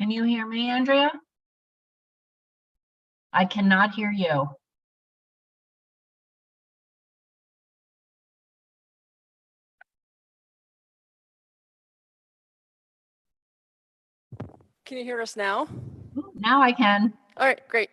Can you hear me, Andrea? I cannot hear you. Can you hear us now? Ooh, now I can. All right, great.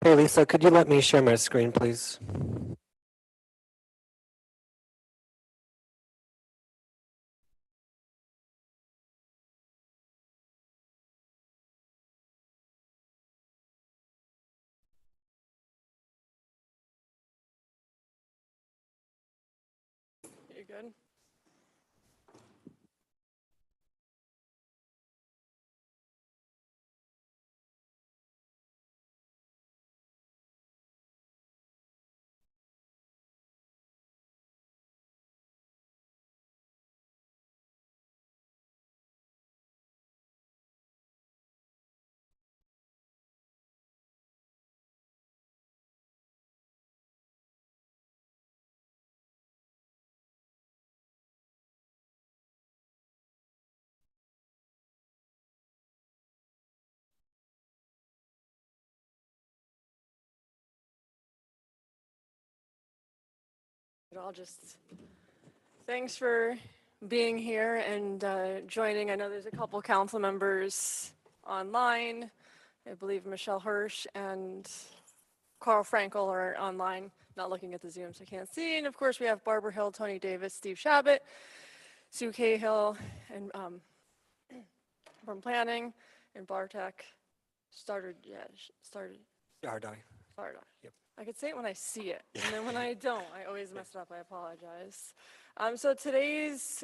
Hey, Lisa, could you let me share my screen, please? You good? I'll just, thanks for being here and joining. I know there's a couple council members online. I believe Michelle Hirsch and Carl Frankel are online, not looking at the Zoom, so I can't see. And of course, we have Barbara Hill, Tony Davis, Steve Shabbat, Sue Cahill, and from planning, and Bartek started. Yardai. Yep. I could say it when I see it, and then when I don't, I always mess it up. I apologize. So today's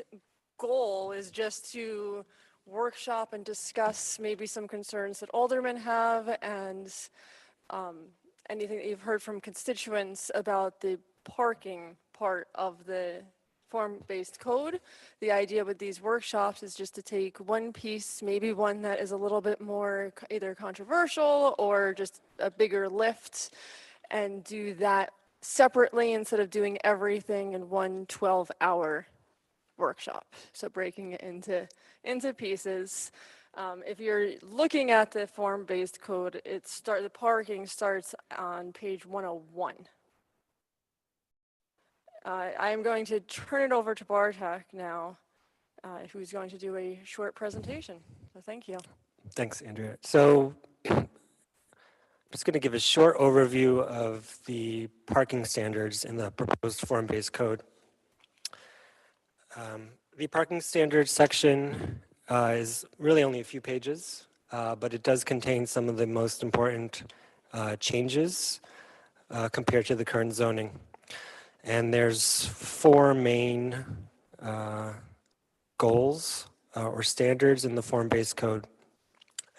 goal is just to workshop and discuss maybe some concerns that aldermen have and anything that you've heard from constituents about the parking part of the form-based code. The idea with these workshops is just to take one piece, maybe one that is a little bit more either controversial or just a bigger lift, and do that separately instead of doing everything in one 12-hour workshop. So breaking it into pieces. If you're looking at the form-based code, the parking starts on page 101. I am going to turn it over to Bartek now, who's going to do a short presentation. So thank you. Thanks, Andrea. So I'm just going to give a short overview of the parking standards in the proposed form-based code. The parking standards section is really only a few pages, but it does contain some of the most important changes compared to the current zoning. And there's four main goals or standards in the form-based code.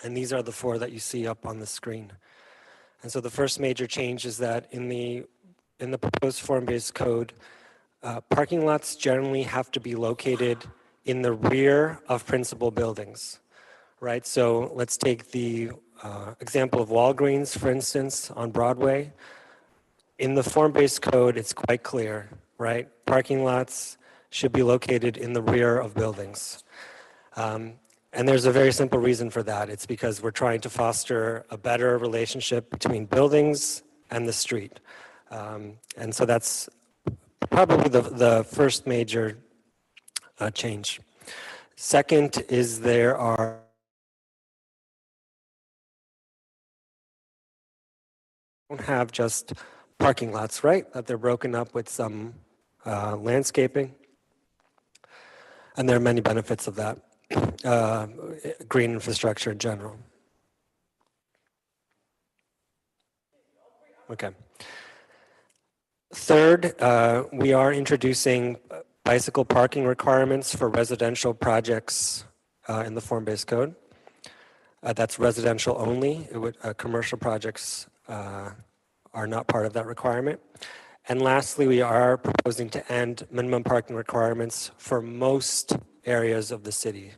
And these are the four that you see up on the screen. And so the first major change is that in the proposed form-based code, parking lots generally have to be located in the rear of principal buildings, right? So let's take the example of Walgreens, for instance, on Broadway. In the form-based code, it's quite clear, right? Parking lots should be located in the rear of buildings. And there's a very simple reason for that. It's because we're trying to foster a better relationship between buildings and the street. And so that's probably the first major change. Second is there don't have just parking lots, right? That they're broken up with some landscaping. And there are many benefits of that, green infrastructure in general. Okay. Third, we are introducing bicycle parking requirements for residential projects in the form-based code. That's residential only. Commercial projects are not part of that requirement. And lastly, we are proposing to end minimum parking requirements for most areas of the city.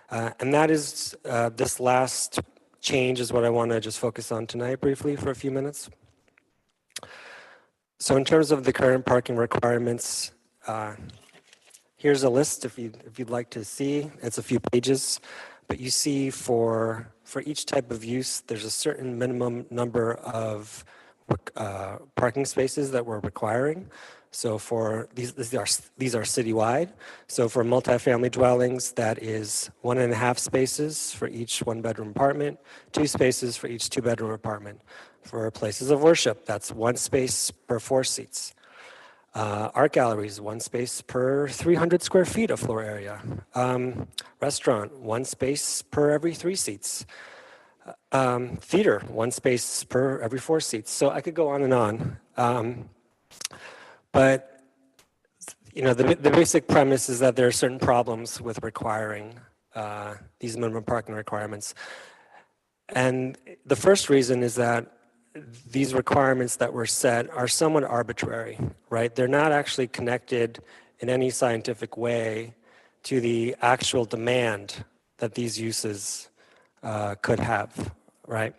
And that is, this last change is what I want to just focus on tonight briefly for a few minutes. So in terms of the current parking requirements, here's a list if you'd like to see. It's a few pages, but you see for each type of use, there's a certain minimum number of parking spaces that we're requiring. So for these are citywide. So for multifamily dwellings, that is 1.5 spaces for each one-bedroom apartment, 2 spaces for each 2-bedroom apartment. For places of worship, that's 1 space per 4 seats. Art galleries, 1 space per 300 square feet of floor area. Restaurant, 1 space per every 3 seats. Theater, 1 space per every 4 seats. So I could go on and on. But you know, the basic premise is that there are certain problems with requiring these minimum parking requirements. And the first reason is that these requirements that were set are somewhat arbitrary, right? They're not actually connected in any scientific way to the actual demand that these uses could have, right?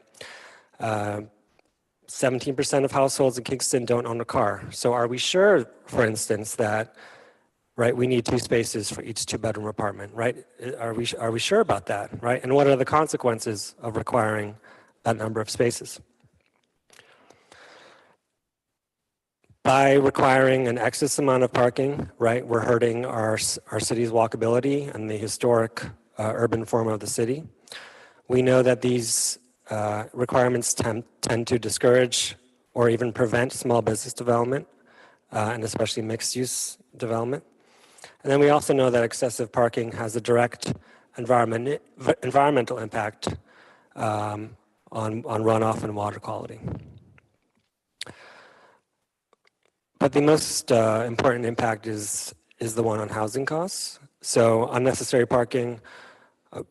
17% of households in Kingston don't own a car. So are we sure, for instance, that, right, we need 2 spaces for each 2-bedroom apartment, right? Are we sure about that, right? And what are the consequences of requiring that number of spaces? By requiring an excess amount of parking, right, we're hurting our city's walkability and the historic urban form of the city. We know that these requirements tend to discourage or even prevent small business development, and especially mixed-use development. And then we also know that excessive parking has a direct environmental impact on runoff and water quality. But the most important impact is the one on housing costs. So unnecessary parking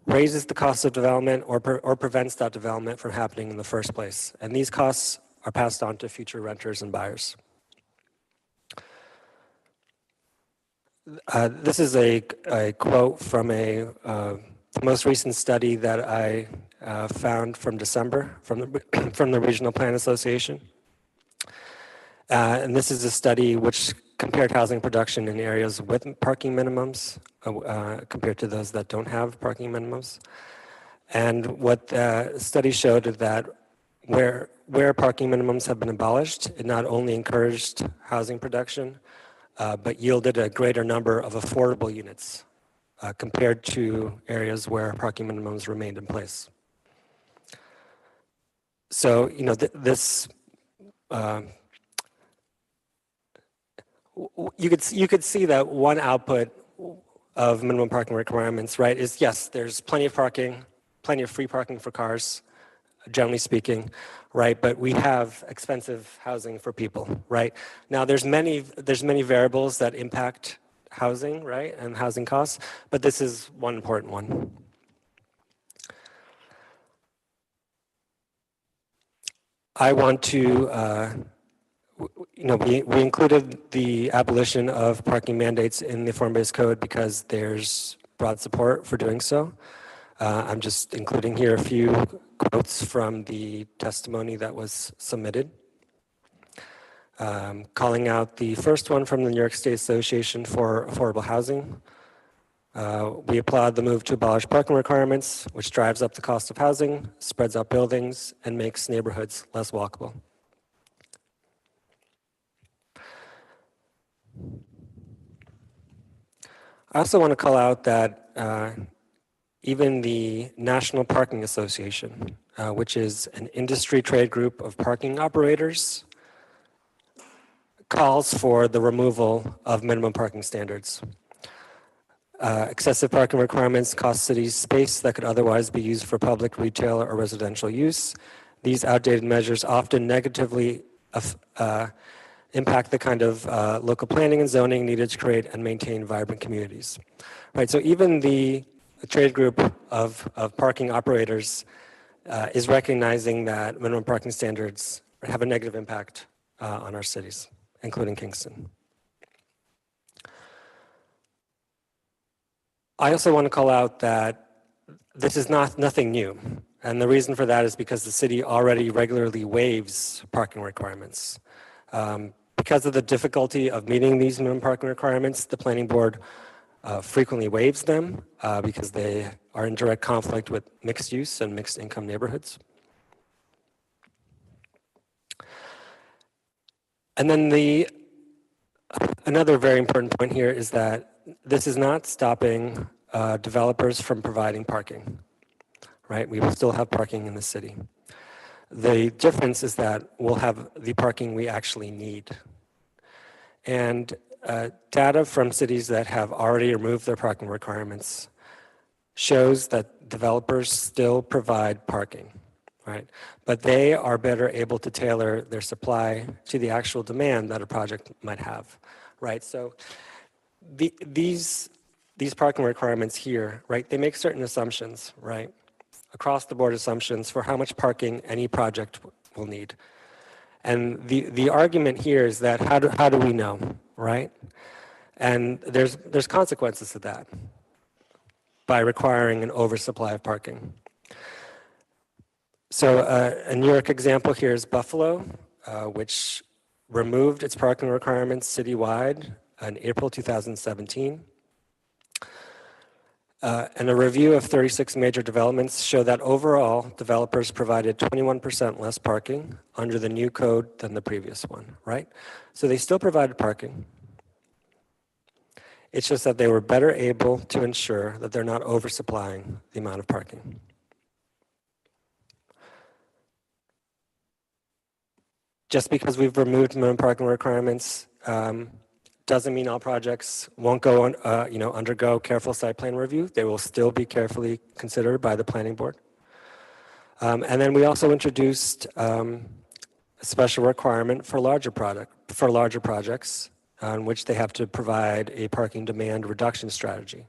raises the cost of development or prevents that development from happening in the first place. And these costs are passed on to future renters and buyers. This is a quote from the most recent study that I found from December from the, from the Regional Plan Association. And this is a study which compared housing production in areas with parking minimums compared to those that don't have parking minimums. And what the study showed is that where parking minimums have been abolished, it not only encouraged housing production, but yielded a greater number of affordable units compared to areas where parking minimums remained in place. So, you know, you could see that one output of minimum parking requirements, right, is yes, there's plenty of parking, plenty of free parking for cars, generally speaking, right? But we have expensive housing for people, right? Now, there's many variables that impact housing, right, and housing costs, but this is one important one. I want to, you know, we included the abolition of parking mandates in the form-based code because there's broad support for doing so. I'm just including here a few quotes from the testimony that was submitted. Calling out the first one from the New York State Association for Affordable Housing. We applaud the move to abolish parking requirements, which drives up the cost of housing, spreads out buildings, and makes neighborhoods less walkable. I also want to call out that even the National Parking Association, which is an industry trade group of parking operators, calls for the removal of minimum parking standards. Excessive parking requirements cost cities space that could otherwise be used for public, retail, or residential use. These outdated measures often negatively impact the kind of local planning and zoning needed to create and maintain vibrant communities. Right, so even the trade group of parking operators is recognizing that minimum parking standards have a negative impact on our cities, including Kingston. I also want to call out that this is nothing new. And the reason for that is because the city already regularly waives parking requirements. Because of the difficulty of meeting these minimum parking requirements, the planning board frequently waives them because they are in direct conflict with mixed use and mixed income neighborhoods. And then another very important point here is that this is not stopping developers from providing parking, right? We will still have parking in the city. The difference is that we'll have the parking we actually need. And data from cities that have already removed their parking requirements shows that developers still provide parking, right? But they are better able to tailor their supply to the actual demand that a project might have, right? So these parking requirements here, right, they make certain assumptions, right? Across the board assumptions for how much parking any project will need. And the argument here is that how do we know, right? And there's consequences to that by requiring an oversupply of parking. So a New York example here is Buffalo, which removed its parking requirements citywide in April 2017. And a review of 36 major developments show that overall, developers provided 21% less parking under the new code than the previous one, right? So they still provided parking. It's just that they were better able to ensure that they're not oversupplying the amount of parking. Just because we've removed minimum parking requirements doesn't mean all projects won't go on, undergo careful site plan review. They will still be carefully considered by the planning board. And then we also introduced a special requirement for larger projects on which they have to provide a parking demand reduction strategy,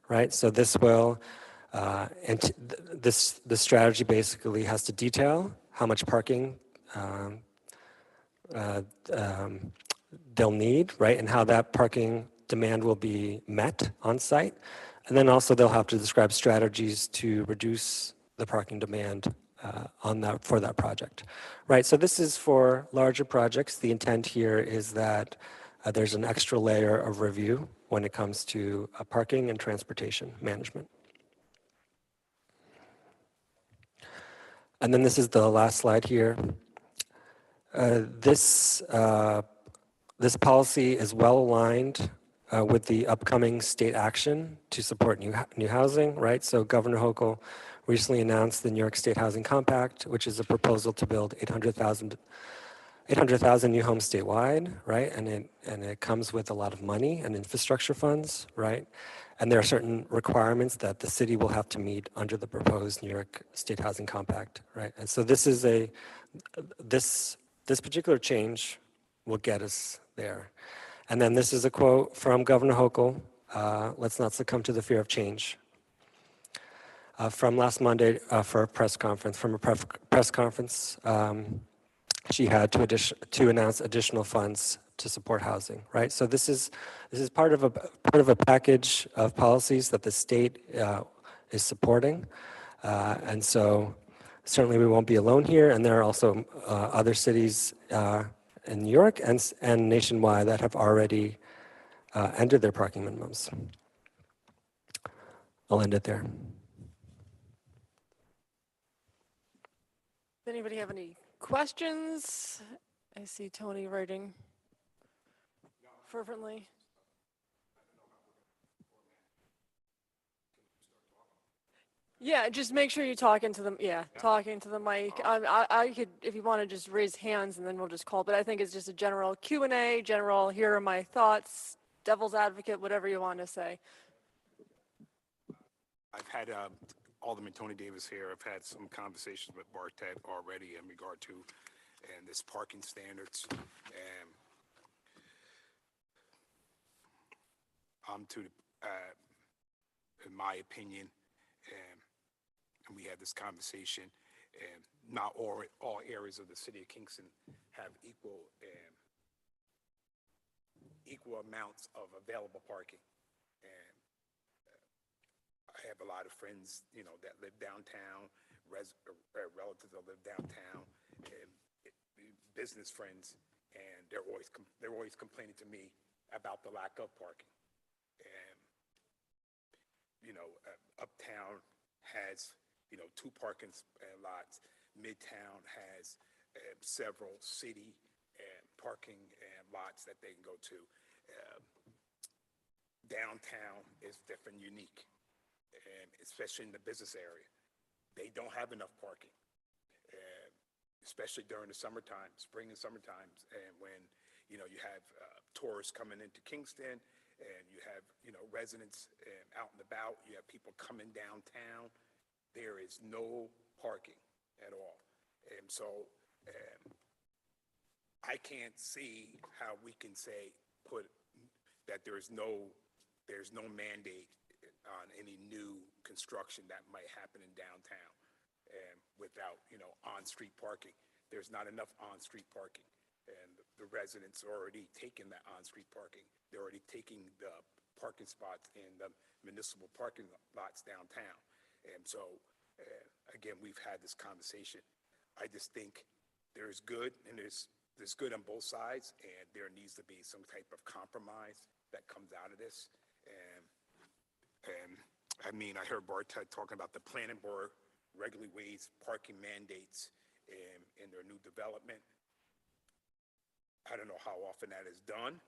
right? So this will, this strategy basically has to detail how much parking they'll need, right? And how that parking demand will be met on site. And then also they'll have to describe strategies to reduce the parking demand for that project, right? So this is for larger projects. The intent here is that there's an extra layer of review when it comes to parking and transportation management. And then this is the last slide here. This policy is well aligned with the upcoming state action to support new housing, right? So Governor Hochul recently announced the New York State Housing Compact, which is a proposal to build 800,000 new homes statewide, right? And it comes with a lot of money and infrastructure funds, right? And there are certain requirements that the city will have to meet under the proposed New York State Housing Compact, right? And so this is this particular change will get us there. And then this is a quote from Governor Hochul, let's not succumb to the fear of change. From last Monday for a press conference, she had to announce additional funds to support housing, right? So this is part of a package of policies that the state is supporting, and so certainly we won't be alone here. And there are also other cities in New York and nationwide that have already ended their parking minimums. I'll end it there. Does anybody have any questions? I see Tony writing fervently. Yeah, just make sure you talk into the, talking to the mic. I could, if you want to just raise hands and then we'll just call, but I think it's just a general Q&A, general, here are my thoughts, devil's advocate, whatever you want to say. I've had Alderman Tony Davis here. I've had some conversations with Bartet already in regard to and this parking standards. In my opinion, and we had this conversation, and not all areas of the city of Kingston have equal amounts of available parking. And I have a lot of friends, that live downtown, relatives that live downtown, and business friends, and they're always complaining to me about the lack of parking. And Uptown has 2 parking lots. Midtown has several city parking lots that they can go to. Downtown is different, unique, especially in the business area. They don't have enough parking, especially during the summertime, spring and summertime, and when you have tourists coming into Kingston, and you have residents out and about. You have people coming downtown. There is no parking at all, and so I can't see how we can say that there's no mandate on any new construction that might happen in downtown without on-street parking. There's not enough on-street parking, and the residents are already taking that on-street parking. They're already taking the parking spots in the municipal parking lots downtown. And so again, we've had this conversation. I just think there's good and there's good on both sides, and there needs to be some type of compromise that comes out of this. And I mean, I heard Bartet talking about the planning board regularly weighs parking mandates in their new development. I don't know how often that is done.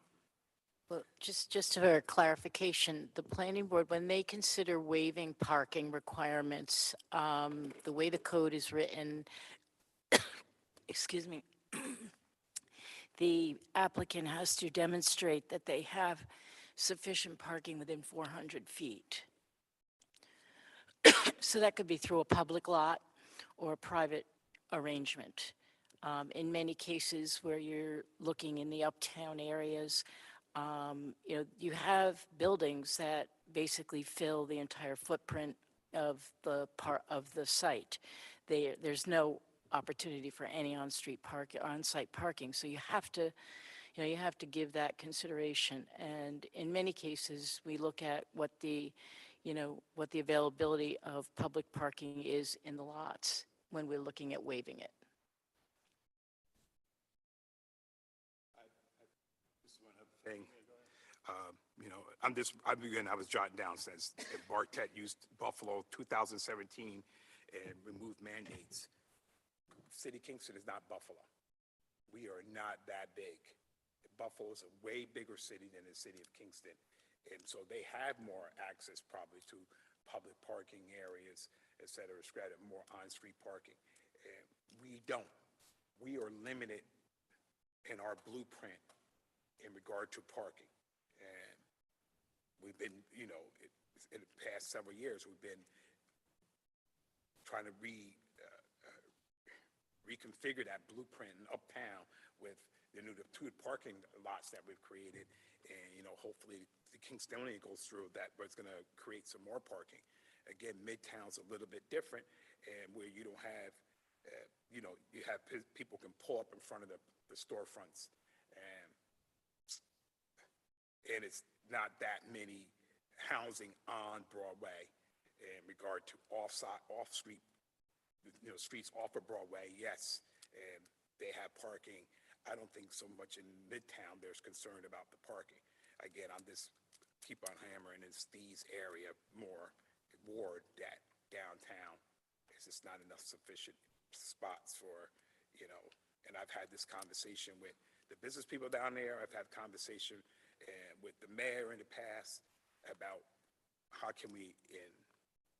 Well, just for clarification, the planning board, when they consider waiving parking requirements, the way the code is written, excuse me, the applicant has to demonstrate that they have sufficient parking within 400 feet. So that could be through a public lot or a private arrangement. In many cases where you're looking in the uptown areas, you have buildings that basically fill the entire footprint of the site. There's no opportunity for any on-site parking. So you have to you have to give that consideration. And in many cases, we look at what the availability of public parking is in the lots when we're looking at waiving it. Thing. I was jotting down since Bartet used Buffalo 2017 and removed mandates. City of Kingston is not Buffalo. We are not that big. Buffalo is a way bigger city than the city of Kingston. And so they have more access probably to public parking areas, et cetera, more on-street parking. And we don't. We are limited in our blueprint in regard to parking. And we've been, in the past several years, we've been trying to reconfigure that blueprint in Uptown with the new two parking lots that we've created. And, hopefully the Kingstonian goes through that, but it's going to create some more parking. Again, Midtown's a little bit different, and where you don't have, you have people can pull up in front of the storefronts. And it's not that many housing on Broadway in regard to off-street, streets off of Broadway, yes, and they have parking. I don't think so much in Midtown there's concern about the parking. Again, I'm just keep on hammering it's these area more ward that downtown. It's just not enough sufficient spots for, and I've had this conversation with the business people down there. I've had conversation with the mayor in the past about how can we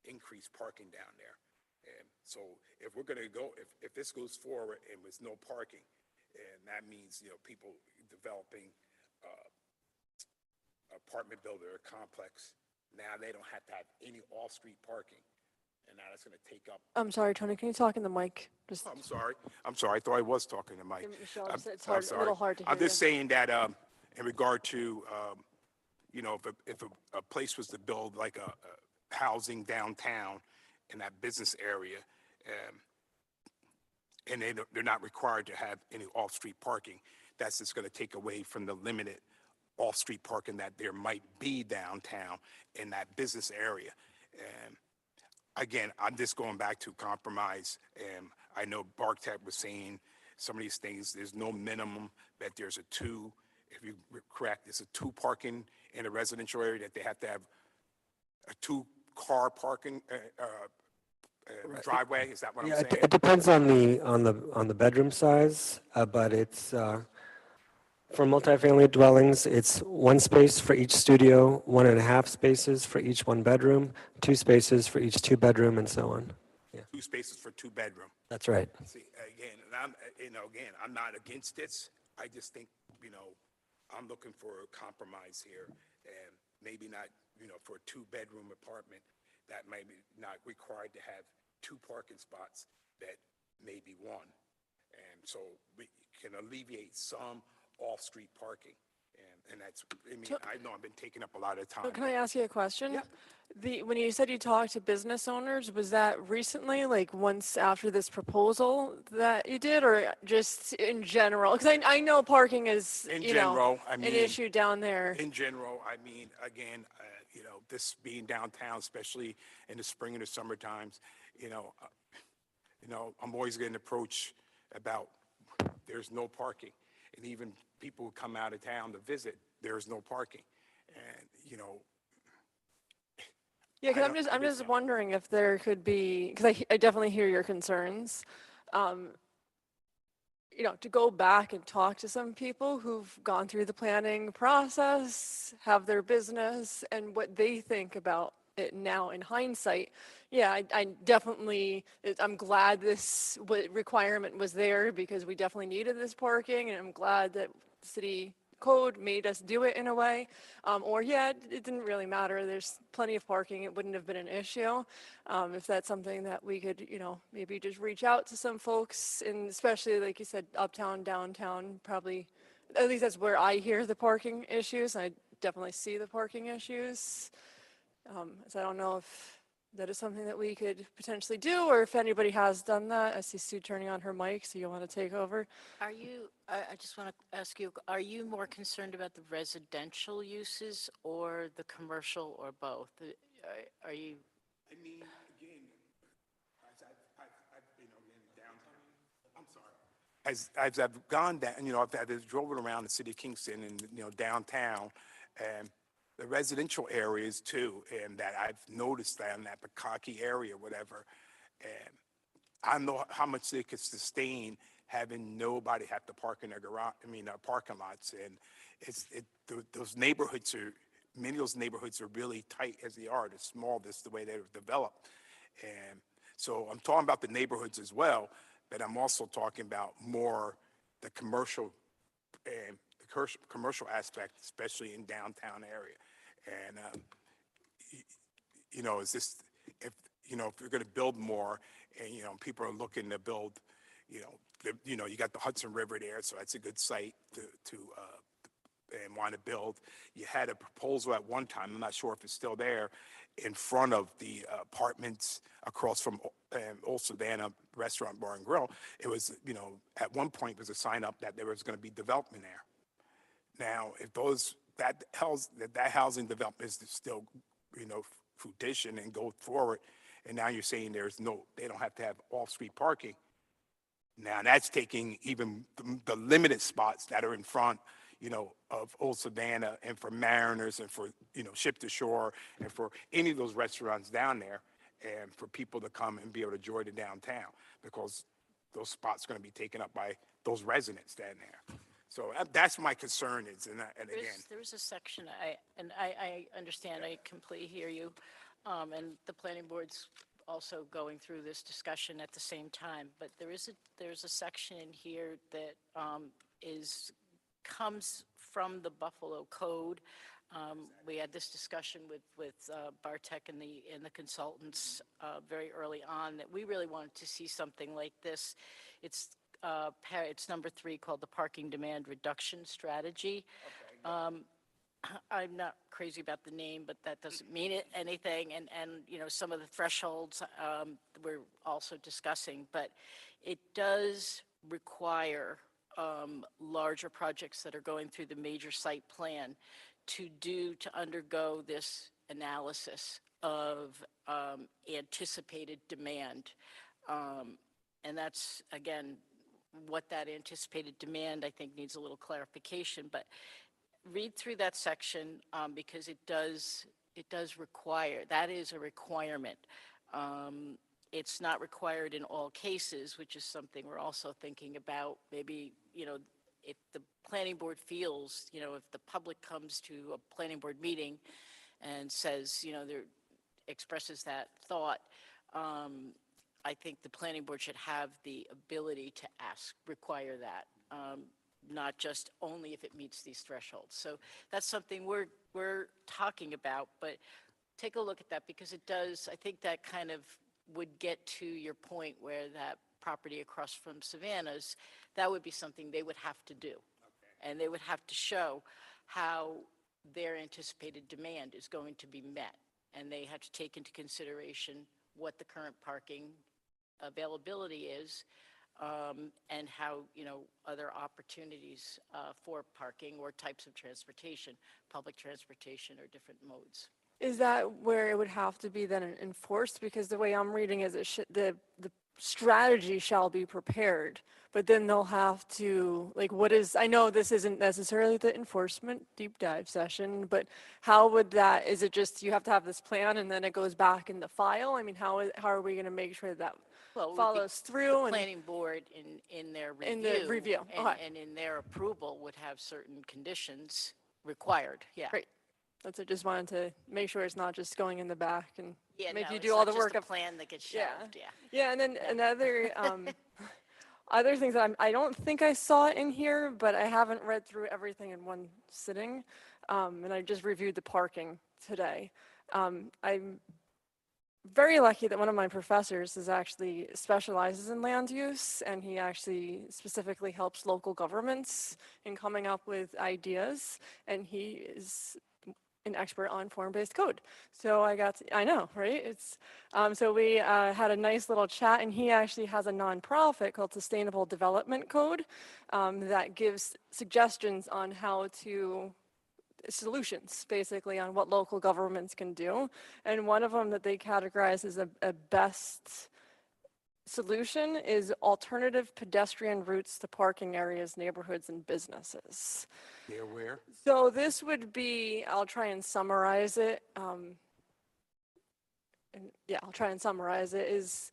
increase parking down there. And so if we're going to go, if this goes forward and with no parking, and that means, people developing apartment building or complex, now they don't have to have any off-street parking. And now that's going to take up. I'm sorry, Tony, can you talk in the mic? Just, I'm sorry. I thought I was talking to Mike. Michelle, I'm it's hard, a sorry. little hard to hear I'm just you. saying that in regard to, if a place was to build like a housing downtown in that business area, and they're not required to have any off-street parking, that's just going to take away from the limited off-street parking that there might be downtown in that business area. And again, I'm just going back to compromise. And I know Bartek was saying some of these things, there's no minimum, that there's a two, if you're correct, it's a two parking in a residential area, that they have to have a two-car parking driveway. Is that what I'm saying? It depends on the bedroom size, but it's for multifamily dwellings, it's one space for each studio, 1.5 spaces for each one bedroom, 2 spaces for each 2 bedroom, and so on. 2 spaces for 2 bedroom. That's right. See, again, and I'm not against this. I just think, I'm looking for a compromise here, and maybe not, for a 2-bedroom apartment that may be not required to have 2 parking spots, that maybe 1. And so we can alleviate some off-street parking. And that's, I know I've been taking up a lot of time. So can I ask you a question? Yeah. When you said you talked to business owners, was that recently, like once after this proposal that you did, or just in general? Because I know parking is, In general, an issue down there. In general, again, this being downtown, especially in the spring and the summer times, I'm always getting approached about there's no parking. And even people who come out of town to visit, there's no parking. And, Yeah, because I'm just wondering if there could be, because I definitely hear your concerns. To go back and talk to some people who've gone through the planning process, have their business, and what they think about it now in hindsight. Yeah, I definitely, I'm glad this requirement was there, because we definitely needed this parking, and I'm glad that city code made us do it in a way. It didn't really matter. There's plenty of parking. It wouldn't have been an issue. If that's something that we could, maybe just reach out to some folks, and especially, like you said, uptown, downtown, probably, at least that's where I hear the parking issues. I definitely see the parking issues. So I don't know if that is something that we could potentially do, or if anybody has done that. I see Sue turning on her mic, so you want to take over. Are you, I just want to ask you, are you more concerned about the residential uses or the commercial or both? Are you, I mean, again, I've been in downtown. I'm sorry. As I've gone down, I've driven around the city of Kingston and, downtown, and the residential areas too, and that I've noticed that in that Pekaki area, whatever, and I know how much they could sustain having nobody have to park in their garage, parking lots, and those neighborhoods many of those neighborhoods are really tight as they are. They're small, that's the way they're developed. And so I'm talking about the neighborhoods as well, but I'm also talking about more the commercial and the commercial aspect, especially in downtown area. And, is this, if you're going to build more and, people are looking to build, you got the Hudson River there, so that's a good site to and want to build. You had a proposal at one time, I'm not sure if it's still there, in front of the apartments across from Old Savannah Restaurant Bar and Grill. It was, at one point was a sign up that there was going to be development there. Now, if that housing development is still, fruition and go forward, and now you're saying they don't have to have off-street parking. Now that's taking even the limited spots that are in front, of Old Savannah, and for Mariners, and for, Ship to Shore, and for any of those restaurants down there, and for people to come and be able to enjoy the downtown, because those spots are going to be taken up by those residents down there. So that's my concern is, and again. there is a section, I understand, I completely hear you. And the planning board's also going through this discussion at the same time, but there's a section in here that comes from the Buffalo Code. We had this discussion with Bartek and the consultants very early on, that we really wanted to see something like this. It's number 3, called the Parking Demand Reduction Strategy. Okay. I'm not crazy about the name, but that doesn't mean anything. And some of the thresholds we're also discussing, but it does require larger projects that are going through the major site plan to undergo this analysis of anticipated demand. And that's, again, what that anticipated demand, I think, needs a little clarification, but read through that section, because it does require, that is a requirement. It's not required in all cases, which is something we're also thinking about. Maybe, if the planning board feels, if the public comes to a planning board meeting and says, expresses that thought, I think the planning board should have the ability to require that. Not just only if it meets these thresholds. So that's something we're talking about, but take a look at that, because it does, I think that kind of would get to your point where that property across from Savannah's, that would be something they would have to do. Okay. And they would have to show how their anticipated demand is going to be met. And they have to take into consideration what the current parking availability is, and how, other opportunities for parking or types of transportation, public transportation, or different modes. Is that where it would have to be then enforced? Because the way I'm reading is the strategy shall be prepared, but then they'll have to, I know this isn't necessarily the enforcement deep dive session, but how would that, is it just you have to have this plan and then it goes back in the file? I mean, how are we going to make sure that follows through? The planning board in their review, in the review, and in their approval would have certain conditions required. Yeah. Great. That's, I just wanted to make sure it's not just going in the back and make you it's do all not the work. just a plan that gets shelved. Yeah, and then another other things that I don't think I saw in here, but I haven't read through everything in one sitting, and I just reviewed the parking today. I'm very lucky that one of my professors actually specializes in land use, and he actually specifically helps local governments in coming up with ideas, and he is an an expert on form-based code. So I know, right? So we had a nice little chat, and he actually has a nonprofit called Sustainable Development Code that gives suggestions on how to solutions, basically, on what local governments can do. And one of them that they categorize as a best solution is alternative pedestrian routes to parking areas, neighborhoods, and businesses. They're where? So this would be, I'll try and summarize it. I'll try and summarize it, is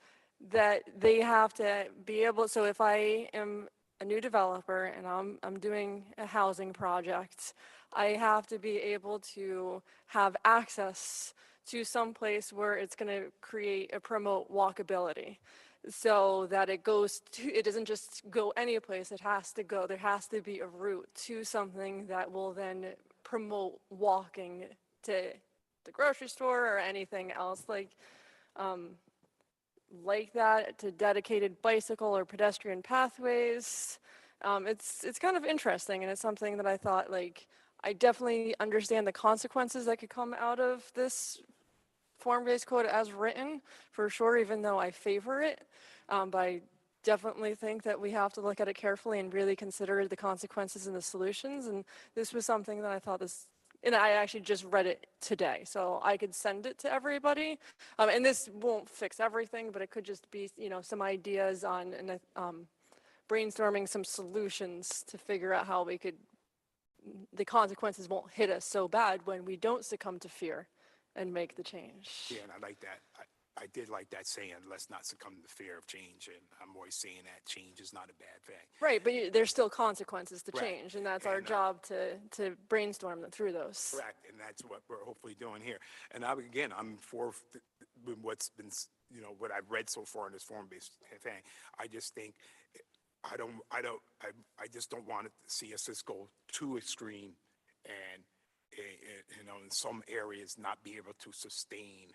that they have to be able, so if I am a new developer and I'm doing a housing project, I have to be able to have access to some place where it's going to promote walkability, so that it doesn't just go any place. There has to be a route to something that will then promote walking to the grocery store or anything else like that, to dedicated bicycle or pedestrian pathways. It's kind of interesting, and it's something that I thought, like, I definitely understand the consequences that could come out of this form-based code as written, for sure, even though I favor it. But I definitely think that we have to look at it carefully and really consider the consequences and the solutions. And this was something that I thought and I actually just read it today, so I could send it to everybody. And this won't fix everything, but it could just be, some ideas on brainstorming some solutions to figure out how the consequences won't hit us so bad when we don't succumb to fear and make the change. Yeah, and I like that. I did like that saying, let's not succumb to the fear of change. And I'm always saying that change is not a bad thing. Right, but there's still consequences to Right. change, and that's our And, job to brainstorm through those. Correct, and that's what we're hopefully doing here. And I'm for what's been, what I've read so far in this form-based thing. I just think, I just don't want to see us just go too extreme and, in some areas not be able to sustain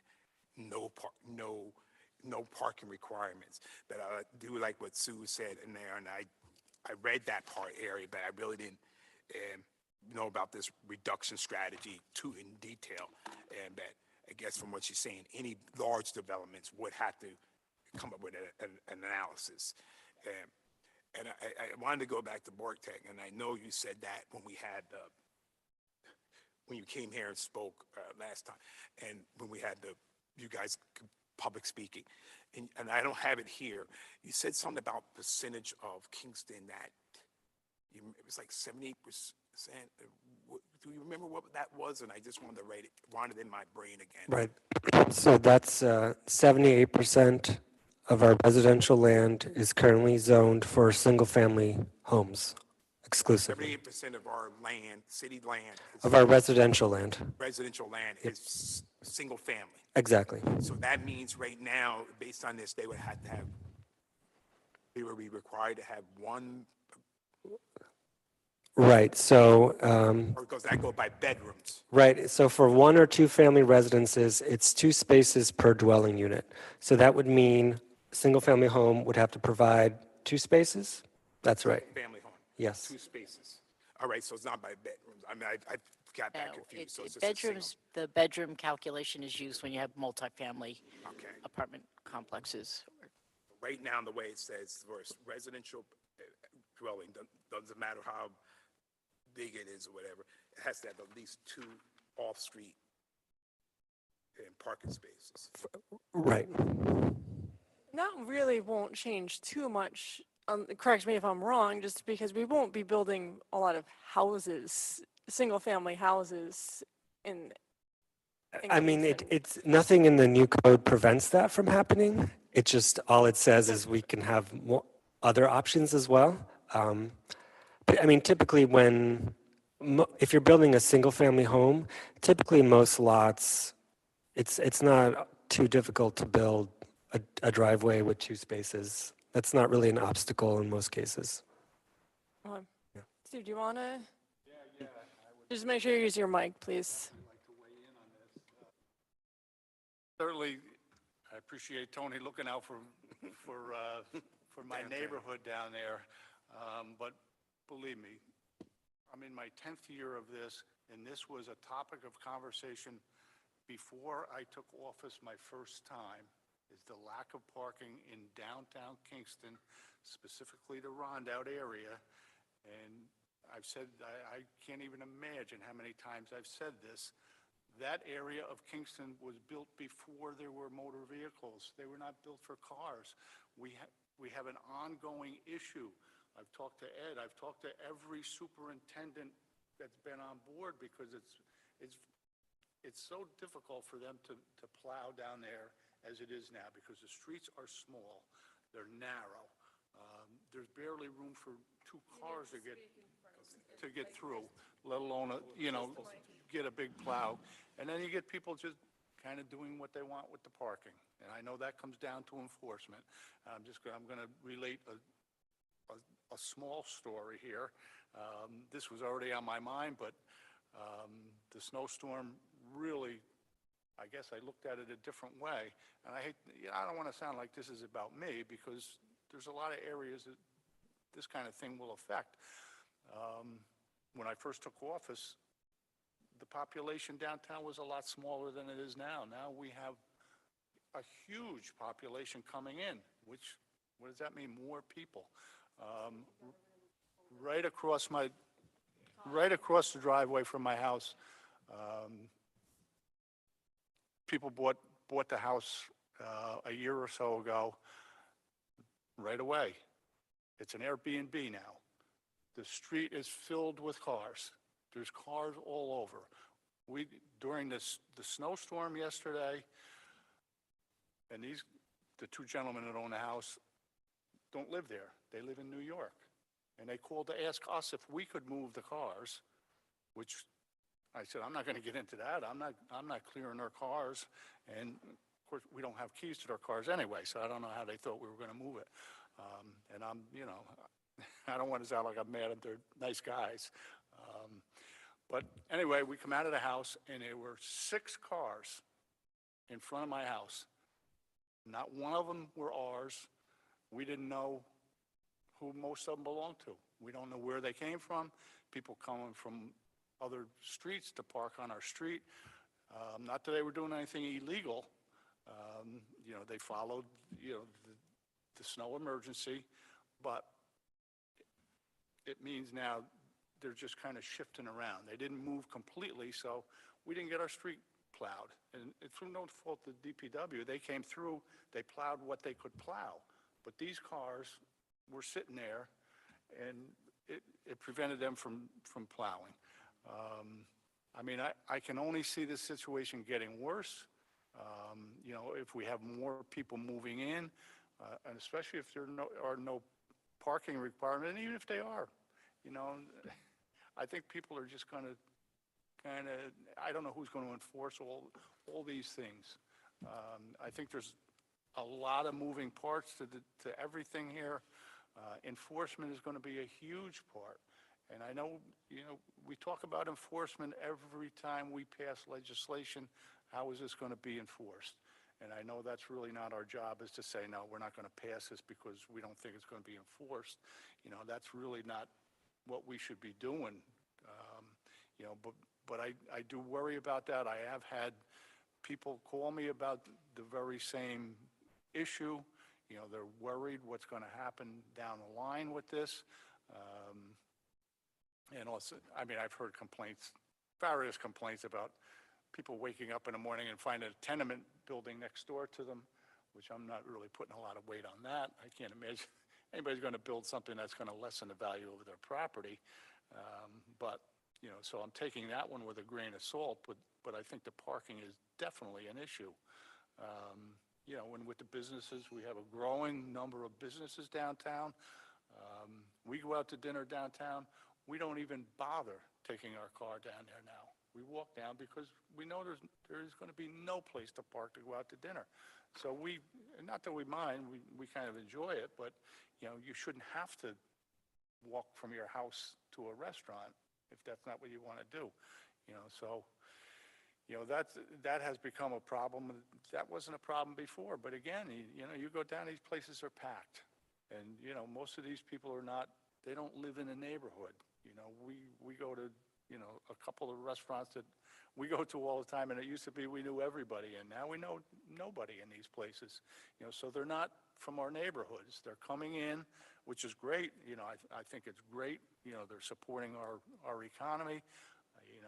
no parking requirements. But I do like what Sue said in there, and I read that part area, but I really didn't know about this reduction strategy too in detail. And that, I guess from what she's saying, any large developments would have to come up with an analysis. And I wanted to go back to BorgTech, and I know you said that when you came here and spoke last time, and when we had you guys public speaking, and I don't have it here. You said something about percentage of Kingston that it was like 78%. Do you remember what that was? And I just wanted to want it in my brain again. Right. So that's 78% of our residential land is currently zoned for single-family homes exclusively. 78% of our land, city land, Of our residential land. residential land is single family. Exactly. So that means right now, based on this, they would be required to have one, Right. So, or does that go by bedrooms? right. So for 1 or 2 family residences, it's 2 spaces per dwelling unit. So that would mean a single-family home would have to provide 2 spaces? That's right. Family home, Yes. 2 spaces. All right, so it's not by bedrooms. I mean, I got that No, confused. So it's just bedrooms, the bedroom calculation is used when you have multifamily Okay. apartment complexes. Right now, the way it says, for residential dwelling, doesn't matter how big it is or whatever, it has to have at least 2 off-street and parking spaces. Right. That really won't change too much, correct me if I'm wrong, just because we won't be building a lot of houses, single-family houses in I mean, Kingston. it's nothing in the new code prevents that from happening. It just, all it says is we can have more other options as well. But I mean, typically if you're building a single family home, typically most lots, it's not too difficult to build a driveway with 2 spaces. That's not really an obstacle in most cases. Steve, do you want to? Yeah. Just make sure you use your mic, please. Certainly, I appreciate Tony looking out for my neighborhood down there. But believe me, I'm in my 10th year of this. and this was a topic of conversation before I took office my first time, is the lack of parking in downtown Kingston, specifically the Rondout area. And I've said, I can't even imagine how many times I've said this. That area of Kingston was built before there were motor vehicles. They were not built for cars. We have an ongoing issue. I've talked to Ed, I've talked to every superintendent that's been on board, because it's so difficult for them to plow down there as it is now, because the streets are small, they're narrow. There's barely room for two cars to get through, let alone, get a big plow. And then you get people just kind of doing what they want with the parking. And I know that comes down to enforcement. I'm going to relate a small story here. This was already on my mind, but the snowstorm really, I guess I looked at it a different way. And I don't want to sound like this is about me, because there's a lot of areas that this kind of thing will affect. When I first took office, the population downtown was a lot smaller than it is now. Now we have a huge population coming in, which, what does that mean? More people. Right across the driveway from my house, people bought the house a year or so ago, right away. It's an Airbnb now. The street is filled with cars. There's cars all over. During the snowstorm yesterday, and the two gentlemen that own the house don't live there. They live in New York. And they called to ask us if we could move the cars, which I said, I'm not going to get into that. I'm not clearing their cars. And of course, we don't have keys to their cars anyway, so I don't know how they thought we were going to move it. And I don't want to sound like I'm mad at their nice guys. But anyway, we come out of the house, and there were 6 cars in front of my house. Not one of them were ours. We didn't know who most of them belonged to. We don't know where they came from. People coming from other streets to park on our street. Not that they were doing anything illegal. They followed, the snow emergency, but it means now they're just kind of shifting around. They didn't move completely, so we didn't get our street plowed. And it's through no fault of the DPW. They came through, they plowed what they could plow. But these cars were sitting there, and it prevented them from plowing. I can only see this situation getting worse. If we have more people moving in, and especially if there are no parking requirements, and even if they are, I think people are just going to I don't know who's going to enforce all these things. I think there's a lot of moving parts to everything here. Enforcement is going to be a huge part. And I know, we talk about enforcement every time we pass legislation. How is this going to be enforced? And I know that's really not our job, is to say, no, we're not going to pass this because we don't think it's going to be enforced. That's really not what we should be doing. But I do worry about that. I have had people call me about the very same issue. They're worried what's going to happen down the line with this. And also, I've heard various complaints about people waking up in the morning and finding a tenement building next door to them, which I'm not really putting a lot of weight on that. I can't imagine anybody's going to build something that's going to lessen the value of their property. So I'm taking that one with a grain of salt, but I think the parking is definitely an issue. And with the businesses, we have a growing number of businesses downtown. We go out to dinner downtown. We don't even bother taking our car down there now. We walk down because we know there's going to be no place to park to go out to dinner. So not that we mind, we kind of enjoy it, but you shouldn't have to walk from your house to a restaurant if that's not what you want to do. That has become a problem. That wasn't a problem before, but again, you go down, these places are packed. And, most of these people they don't live in a neighborhood. We go to you know, a couple of restaurants that we go to all the time, and it used to be we knew everybody, and now we know nobody in these places. You know, so they're not from our neighborhoods. They're coming in, which is great. You know, I think it's great. You know, they're supporting our economy. You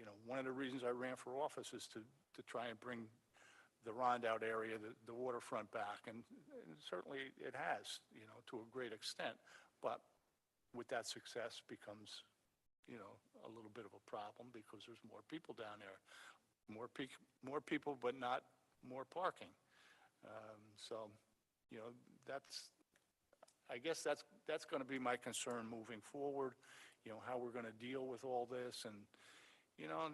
know, one of the reasons I ran for office is to try and bring the Rondout area, the waterfront back, and certainly it has, you know, to a great extent. But with that success becomes, you know, a little bit of a problem because there's more people down there, more people, but not more parking. So, you know, I guess that's going to be my concern moving forward. You know, how we're going to deal with all this, and you know,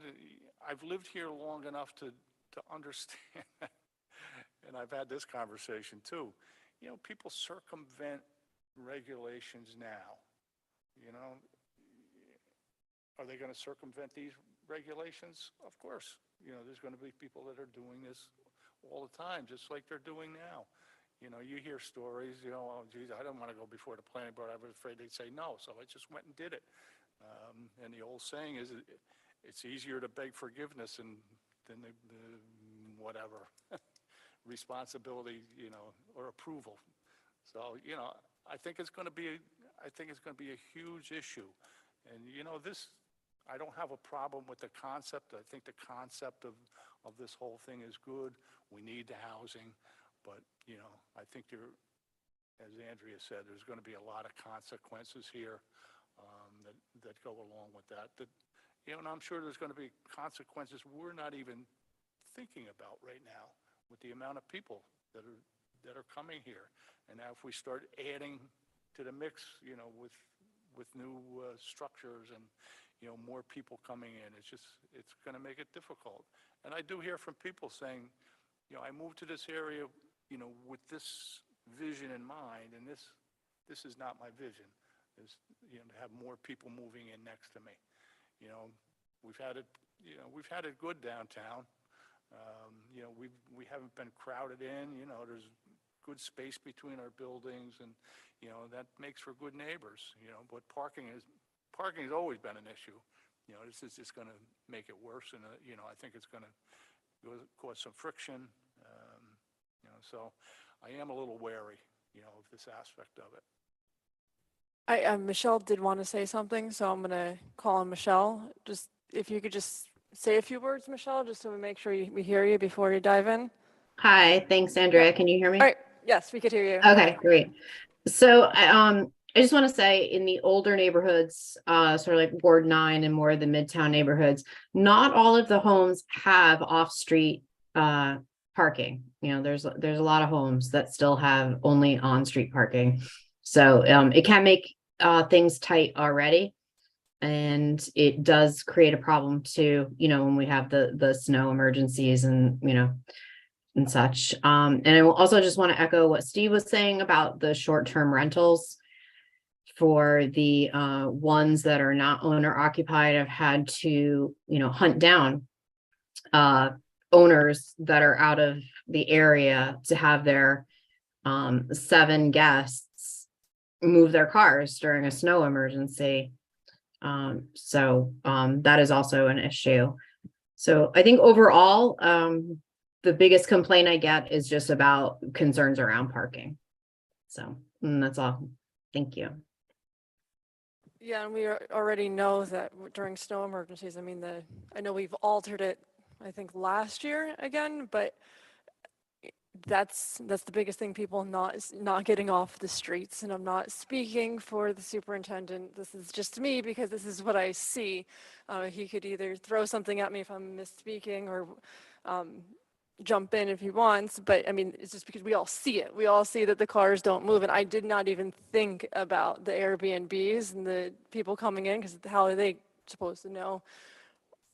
I've lived here long enough to understand, and I've had this conversation too. You know, people circumvent regulations now. You know, are they going to circumvent these regulations? Of course. You know, there's going to be people that are doing this all the time, just like they're doing now. You know, you hear stories, you know, oh, geez, I don't want to go before the planning board. I was afraid they'd say no, so I just went and did it. And the old saying is, it's easier to beg forgiveness than the whatever, responsibility, you know, or approval. So, you know, I think it's going to be a huge issue. And, you know, I don't have a problem with the concept. I think the concept of this whole thing is good. We need the housing, but, you know, I think as Andrea said, there's going to be a lot of consequences here that go along with that. You know, and I'm sure there's going to be consequences we're not even thinking about right now with the amount of people that are coming here. And now if we start adding to the mix, you know, with new structures and, you know, more people coming in, it's going to make it difficult. And I do hear from people saying, you know, I moved to this area, you know, with this vision in mind, and this is not my vision, is, you know, to have more people moving in next to me. You know, we've had it good downtown. You know, we haven't been crowded in. You know, there's good space between our buildings, and, you know, that makes for good neighbors. You know, but parking has always been an issue. You know, this is just going to make it worse, and you know, I think it's going to cause some friction. You know, so I am a little wary, you know, of this aspect of it. Michelle did want to say something, so I'm going to call on Michelle. Just if you could just say a few words, Michelle, just so we make sure we hear you before you dive in. Hi, thanks, Andrea. Can you hear me? All right. Yes, we could hear you. Okay, great. So I just want to say in the older neighborhoods, sort of like Ward 9 and more of the Midtown neighborhoods, not all of the homes have off-street parking. You know, there's a lot of homes that still have only on-street parking. So it can make things tight already. And it does create a problem too, you know, when we have the snow emergencies and, you know, and such. And I will also just want to echo what Steve was saying about the short-term rentals. For the ones that are not owner occupied, I've had to, you know, hunt down owners that are out of the area to have their 7 guests move their cars during a snow emergency. So that is also an issue. So I think overall, the biggest complaint I get is just about concerns around parking. So that's all. Thank you. Yeah, and we already know that during snow emergencies, I mean, I know we've altered it, I think last year again, but that's the biggest thing, people not getting off the streets. And I'm not speaking for the superintendent. This is just me because this is what I see. He could either throw something at me if I'm misspeaking or jump in if he wants, but I mean, it's just because we all see it. We all see that the cars don't move, and I did not even think about the Airbnbs and the people coming in, because how are they supposed to know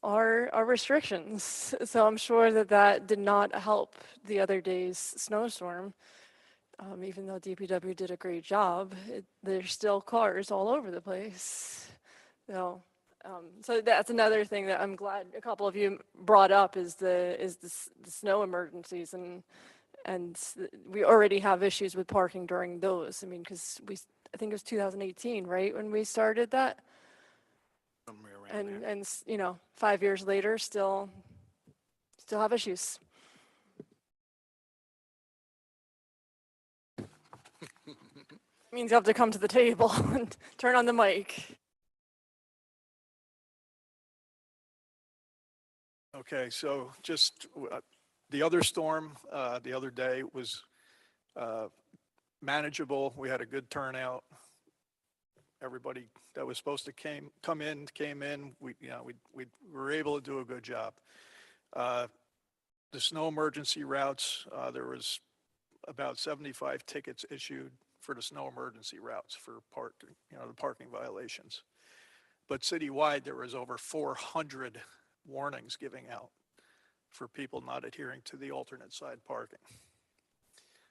our restrictions? So I'm sure that did not help the other day's snowstorm. Even though DPW did a great job, there's still cars all over the place. So that's another thing that I'm glad a couple of you brought up is the snow emergencies, and we already have issues with parking during those. I mean, because I think it was 2018, right, when we started that? Somewhere around there. and, 5 years later, still have issues. Means you have to come to the table and turn on the mic. Okay, so just the other storm the other day was manageable. We had a good turnout. Everybody that was supposed to come in came in. We were able to do a good job. The snow emergency routes, there was about 75 tickets issued for the snow emergency routes for the parking violations. But citywide, there was over 400 warnings giving out for people not adhering to the alternate side parking.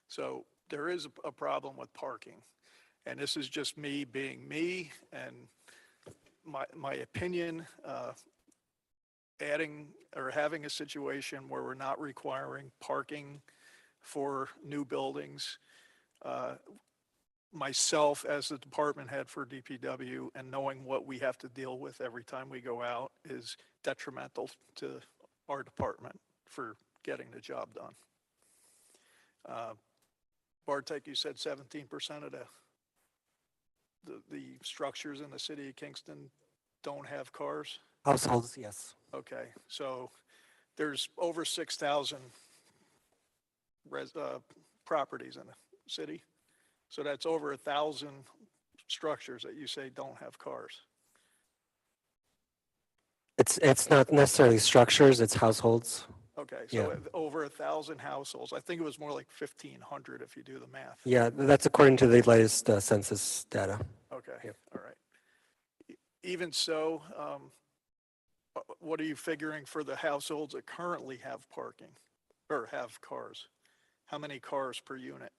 So there is a problem with parking. And this is just me being me and my opinion, adding or having a situation where we're not requiring parking for new buildings. Myself as the department head for DPW and knowing what we have to deal with every time we go out is detrimental to our department for getting the job done. Bartek, you said 17% of the structures in the city of Kingston don't have cars? Households, yes. Okay, so there's over 6,000 properties in the city. So that's over 1,000 structures that you say don't have cars. It's not necessarily structures, it's households. Okay, Yeah. so over 1,000 households. I think it was more like 1,500 if you do the math. Yeah, that's according to the latest census data. Okay, Yep. all right. Even so, what are you figuring for the households that currently have parking or have cars? How many cars per unit?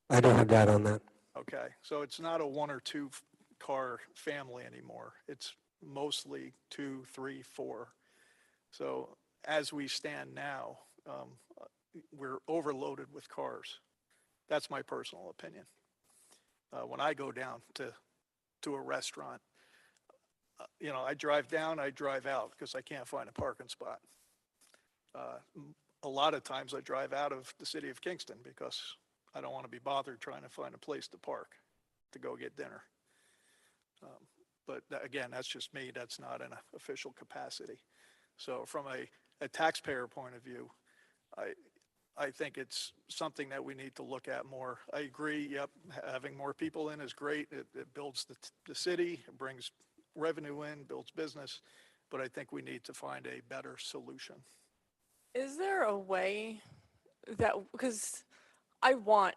I don't have data on that. Okay, so it's not a 1 or 2 car family anymore. It's mostly 2, 3, 4. So as we stand now, we're overloaded with cars. That's my personal opinion. When I go down to a restaurant, I drive down, I drive out because I can't find a parking spot. A lot of times I drive out of the city of Kingston because I don't want to be bothered trying to find a place to park to go get dinner. But again, that's just me. That's not an official capacity. So from a taxpayer point of view, I think it's something that we need to look at more. I agree, yep, having more people in is great. It builds the city, it brings revenue in, builds business, but I think we need to find a better solution. Is there a way that, because I want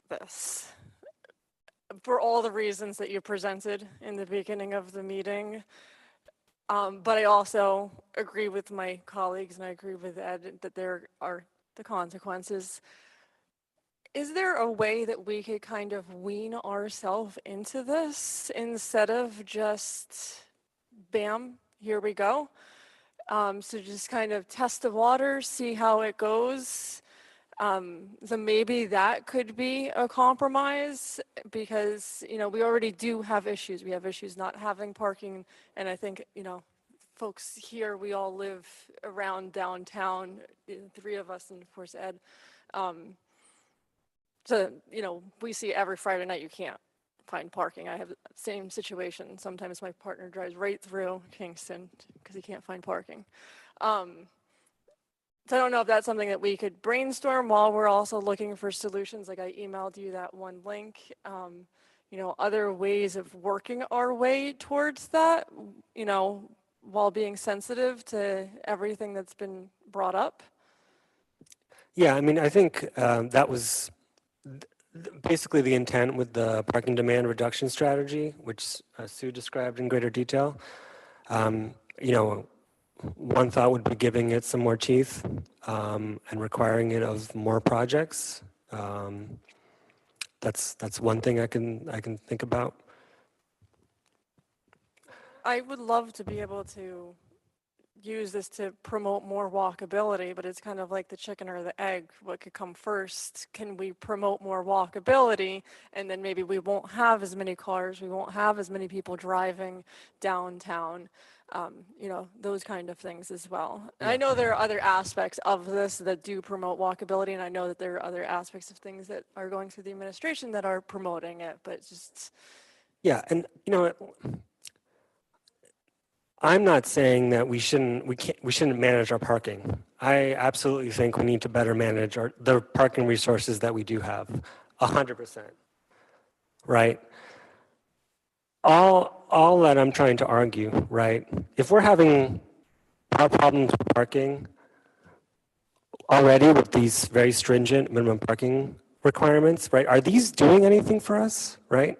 this for all the reasons that you presented in the beginning of the meeting, but I also agree with my colleagues and I agree with Ed that there are the consequences. Is there a way that we could kind of wean ourselves into this instead of just, bam, here we go? So just kind of test the water, see how it goes. So maybe that could be a compromise because, we already do have issues. We have issues not having parking. And I think, folks here, we all live around downtown, the 3 of us and of course Ed. So, we see every Friday night you can't find parking. I have the same situation. Sometimes my partner drives right through Kingston because he can't find parking. So I don't know if that's something that we could brainstorm while we're also looking for solutions. Like I emailed you that one link, other ways of working our way towards that, while being sensitive to everything that's been brought up. Yeah, I mean, I think that was basically the intent with the parking demand reduction strategy, which Sue described in greater detail. One thought would be giving it some more teeth and requiring it of more projects. That's one thing I can think about. I would love to be able to use this to promote more walkability, but it's kind of like the chicken or the egg. What could come first? Can we promote more walkability? And then maybe we won't have as many cars, we won't have as many people driving downtown, those kind of things as well. And I know there are other aspects of this that do promote walkability, and I know that there are other aspects of things that are going through the administration that are promoting it, but just, Yeah, and I'm not saying that we shouldn't manage our parking. I absolutely think we need to better manage the parking resources that we do have, 100%. Right? All that I'm trying to argue, right? If we're having problems with parking already with these very stringent minimum parking requirements, right? Are these doing anything for us, right?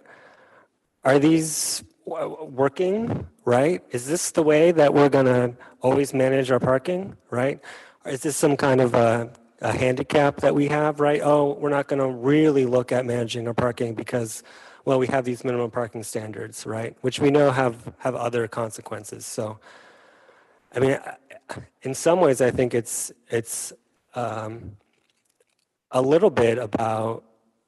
Are these working, right? Is this the way that we're going to always manage our parking, right? Or is this some kind of a handicap that we have, right? Oh, we're not going to really look at managing our parking because, well, we have these minimum parking standards, right? Which we know have other consequences. So, I mean, in some ways, I think it's a little bit about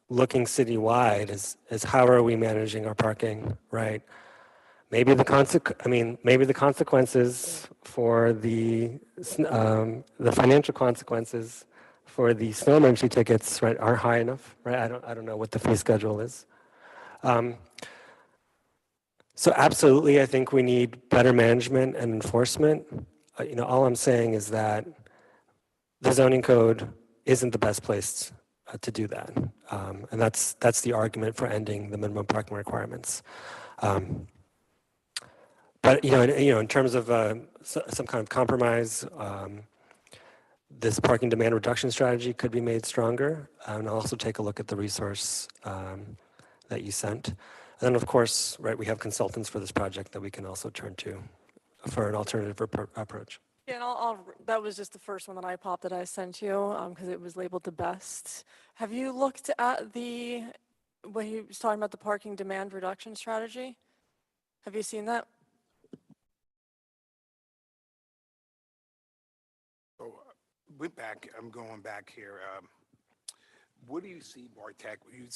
looking citywide as how are we managing our parking, right? Maybe the consequences for the financial consequences for the snow emergency tickets, right, aren't high enough, right? I don't know what the fee schedule is. So absolutely, I think we need better management and enforcement. All I'm saying is that the zoning code isn't the best place to do that, and that's the argument for ending the minimum parking requirements. But in terms of some kind of compromise, this parking demand reduction strategy could be made stronger, and I'll also take a look at the resource that you sent. And then, of course, right, we have consultants for this project that we can also turn to for an alternative approach. yeah, and that was just the first one that I popped that I sent you, because it was labeled the best. Have you looked at when he was talking about the parking demand reduction strategy? Have you seen that? So I'm going back here. What do you see, Bartek? You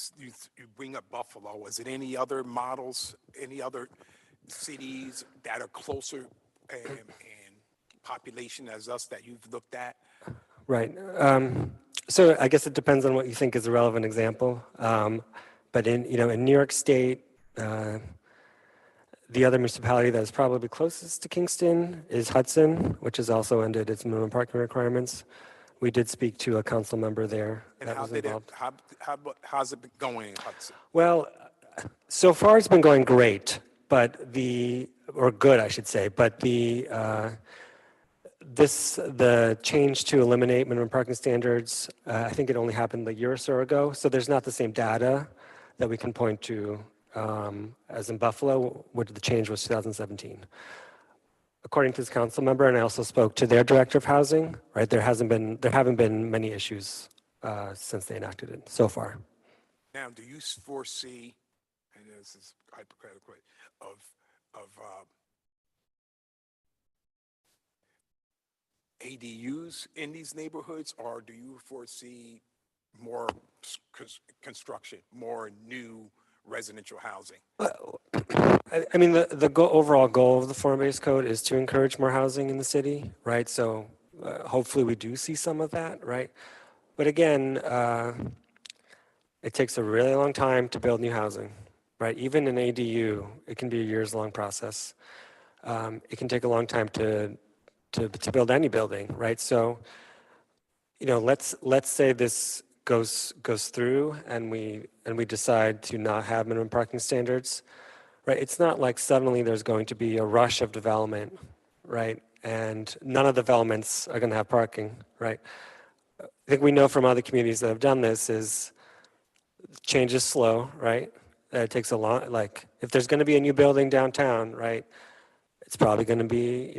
bring up Buffalo. Was it any other models, any other cities that are closer in population as us that you've looked at? Right. So I guess it depends on what you think is a relevant example. But in New York State, the other municipality that is probably closest to Kingston is Hudson, which has also ended its minimum parking requirements. We did speak to a council member there that was involved. How's it been going in Hudson? Well, so far it's been going great, or good, I should say. But the change to eliminate minimum parking standards, I think it only happened a year or so ago. So there's not the same data that we can point to as in Buffalo, where the change was 2017. According to this council member, and I also spoke to their director of housing, right, there haven't been many issues since they enacted it so far. Now, do you foresee, and this is hypothetical, of ADUs in these neighborhoods, or do you foresee more construction, more new residential housing? I mean, the overall goal of the form-based code is to encourage more housing in the city, right? So hopefully we do see some of that, right? But again, it takes a really long time to build new housing, right? Even an ADU, it can be a years-long process. It can take a long time to build any building, right? So, let's say this goes through and we decide to not have minimum parking standards, right? It's not like suddenly there's going to be a rush of development, right? And none of the developments are going to have parking, right? I think we know from other communities that have done this is change is slow, right? It takes a long, if there's going to be a new building downtown, right? It's probably going to be,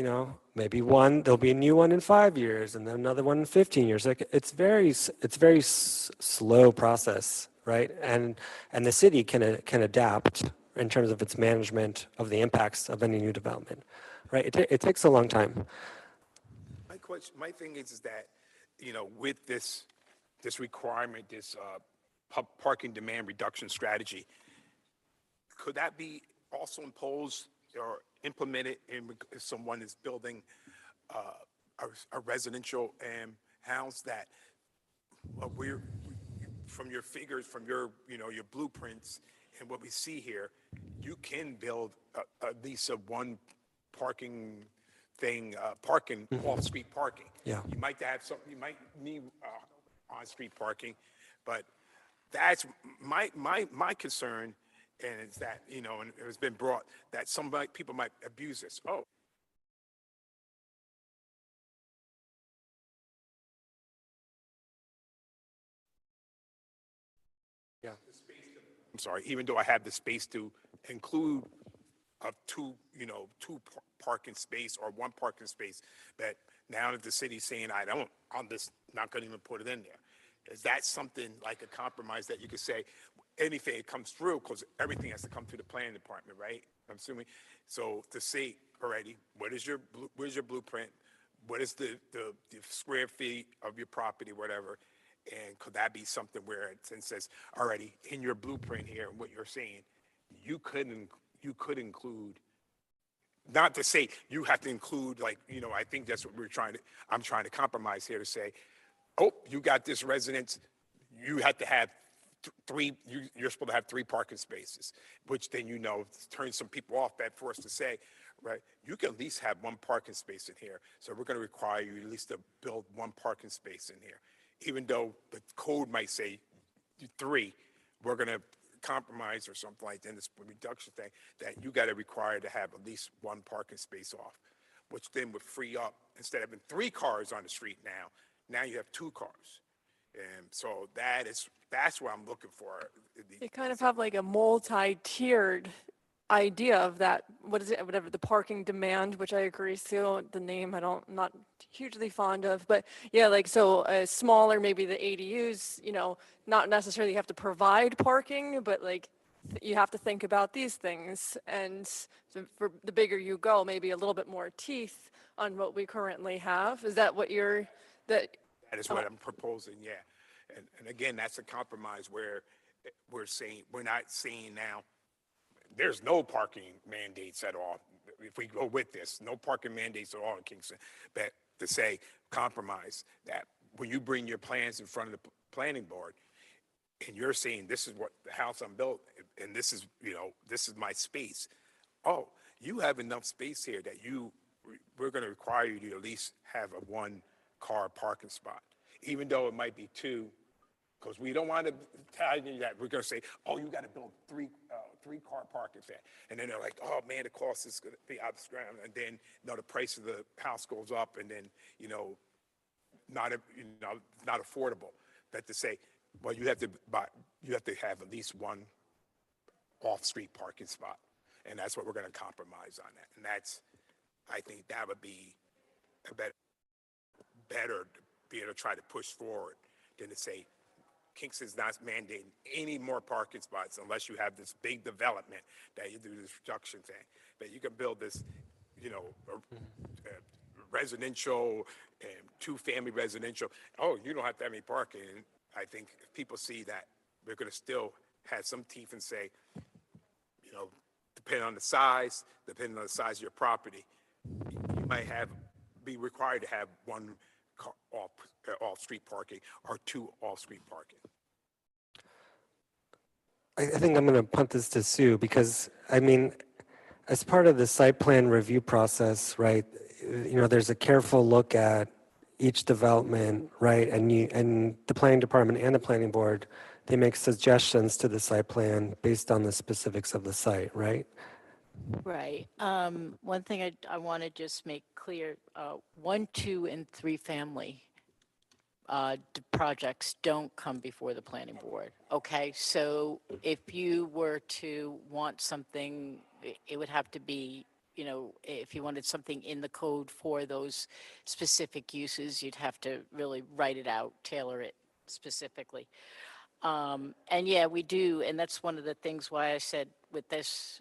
maybe there'll be a new one in 5 years and then another one in 15 years. It's very slow process, right? And the city can adapt in terms of its management of the impacts of any new development, right? It takes a long time. my thing is that, you know, with this requirement, this parking demand reduction strategy, could that be also imposed or implemented if someone is building a residential house that we're from your figures, from your, you know, your blueprints and what we see here, you can build at least a one parking thing, parking, off-street parking. Yeah. You might have some, you might need on-street parking, but that's my concern, and it's that, you know, and it has been brought that people might abuse this. Oh, Yeah. I'm sorry, even though I have the space to include two parking space or one parking space, but now that the city's saying I'm just not going to even put it in there. Is that something like a compromise that you could say, anything that comes through, because everything has to come through the planning department, right? I'm assuming. So to say already, where's your blueprint? What is the square feet of your property, whatever? And could that be something where it says already in your blueprint here, what you're saying, you could include, not to say you have to include, like, you know, I think that's what I'm trying to compromise here to say, oh, you got this residence, you have to have you're supposed to have 3 parking spaces, which then, you know, turns some people off at first to say, right, you can at least have 1 parking space in here. So we're going to require you at least to build 1 parking space in here. Even though the code might say 3, we're going to compromise or something like that, in this reduction thing, that you got to require to have at least 1 parking space off, which then would free up, instead of having 3 cars on the street now you have 2 cars. And so that's what I'm looking for. You kind of have like a multi-tiered idea of that, what is it, whatever, the parking demand, which I agree, still the name not hugely fond of, but yeah, like, so smaller, maybe the ADUs, you know, not necessarily have to provide parking, but like you have to think about these things. And so for the bigger you go, maybe a little bit more teeth on what we currently have. Is that what That is what I'm proposing, yeah. And again, that's a compromise where we're not saying now, there's no parking mandates at all. If we go with this, no parking mandates at all in Kingston, but to say compromise that when you bring your plans in front of the planning board and you're saying, this is what the house I'm built and this is, you know, this is my space. Oh, you have enough space here that we're going to require you to at least have a 1-car parking spot, even though it might be 2, because we don't want to tell you that we're going to say, oh, you got to build 3-car parking there. And then they're like, oh man, the cost is going to be out of the ground. And then, you know, the price of the house goes up and then, you know, not affordable. But to say, well, you have to have at least 1 off-street parking spot. And that's what we're going to compromise on that. And I think that would be a better to be able to try to push forward than to say, Kingston's not mandating any more parking spots unless you have this big development that you do this reduction thing. But you can build this, you know, residential and 2-family residential. Oh, you don't have to have any parking. And I think if people see that, we're going to still have some teeth and say, you know, depending on the size of your property, you might be required to have 1 car off-street parking or 2 off-street parking. I think I'm going to punt this to Sue because, I mean, as part of the site plan review process, right, you know, there's a careful look at each development, right, and the planning department and the planning board, they make suggestions to the site plan based on the specifics of the site, right? Right. One thing I want to just make clear, 1, 2, and 3 family projects don't come before the planning board. Okay, so if you were to want something, it would have to be, you know, if you wanted something in the code for those specific uses, you'd have to really write it out, tailor it specifically. And yeah, we do, and that's one of the things why I said with this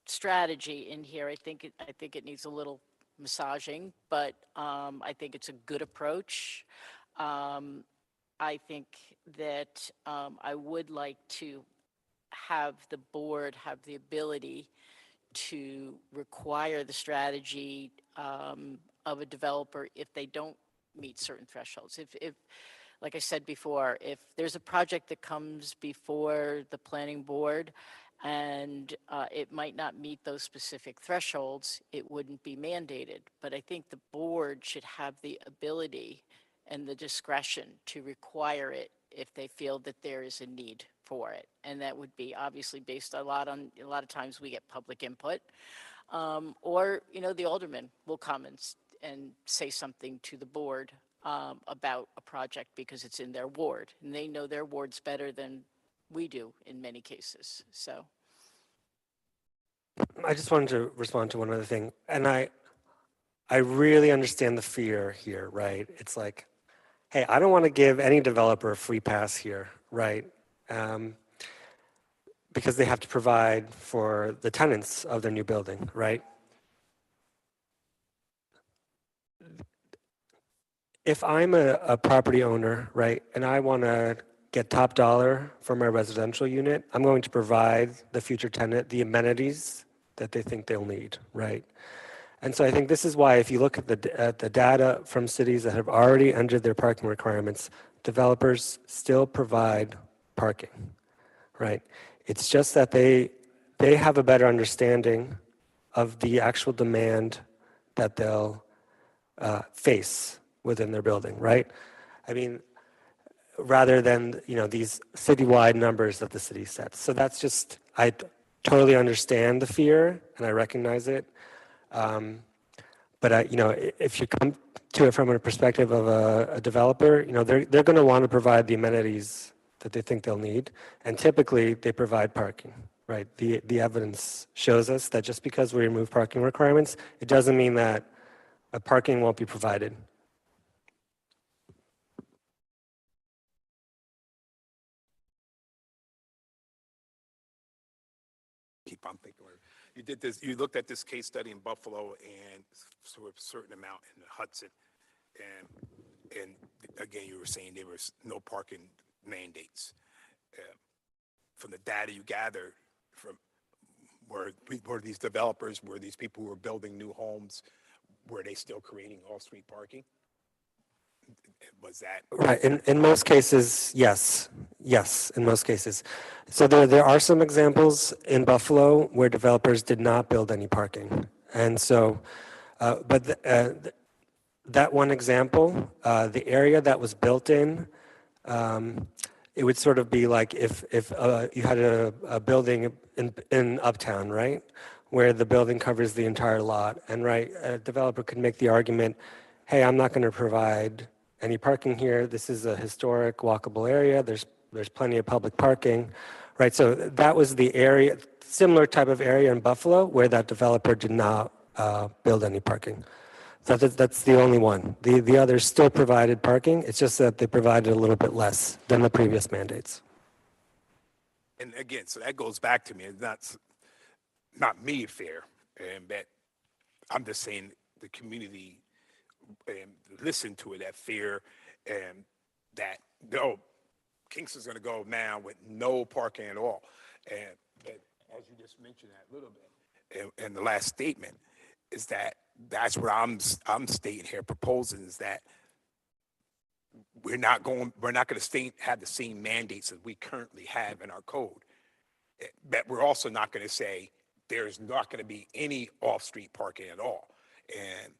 strategy in here, I think it needs a little massaging, but I think it's a good approach. I think that I would like to have the board have the ability to require the strategy of a developer if they don't meet certain thresholds. If, like I said before, if there's a project that comes before the planning board and it might not meet those specific thresholds, it wouldn't be mandated. But I think the board should have the ability and the discretion to require it if they feel that there is a need for it. And that would be obviously based a lot of times we get public input. Or, the alderman will come and say something to the board about a project because it's in their ward. And they know their wards better than we do in many cases, so. I just wanted to respond to one other thing. And I really understand the fear here, right? It's like, hey, I don't want to give any developer a free pass here, right? Because they have to provide for the tenants of their new building, right? If I'm a property owner, right, and I want to get top dollar for my residential unit, I'm going to provide the future tenant the amenities that they think they'll need, right? And so I think this is why if you look at the data from cities that have already entered their parking requirements, developers still provide parking, right? It's just that they have a better understanding of the actual demand that they'll face within their building, right? I mean, rather than, these citywide numbers that the city sets. So that's just, I totally understand the fear and I recognize it. But if you come to it from a perspective of a developer, they're going to want to provide the amenities that they think they'll need. And typically they provide parking, right? The evidence shows us that just because we remove parking requirements, it doesn't mean that a parking won't be provided. Keep on thinking. You did this, you looked at this case study in Buffalo and sort of a certain amount in Hudson. And again, you were saying there was no parking mandates. From the data you gathered from were these developers, were these people who were building new homes, were they still creating off-street parking? Was that right? In most cases, yes, in most cases. So there are some examples in Buffalo where developers did not build any parking, and so, that one example, the area that was built in, it would sort of be like if you had a building in Uptown, right, where the building covers the entire lot, and right, a developer could make the argument, hey, I'm not going to provide any parking here. This is a historic walkable area. There's plenty of public parking, right? So that was the area, similar type of area in Buffalo where that developer did not build any parking. So that's the only one. The others still provided parking. It's just that they provided a little bit less than the previous mandates. And again, so that goes back to me. It's not me fair, but I'm just saying the community listen to it, that fear, and that Kingston's going to go now with no parking at all. And as you just mentioned that a little bit, and the last statement is that's what I'm stating here, proposing is that we're not going to have the same mandates that we currently have in our code. But we're also not going to say there's not going to be any off-street parking at all. And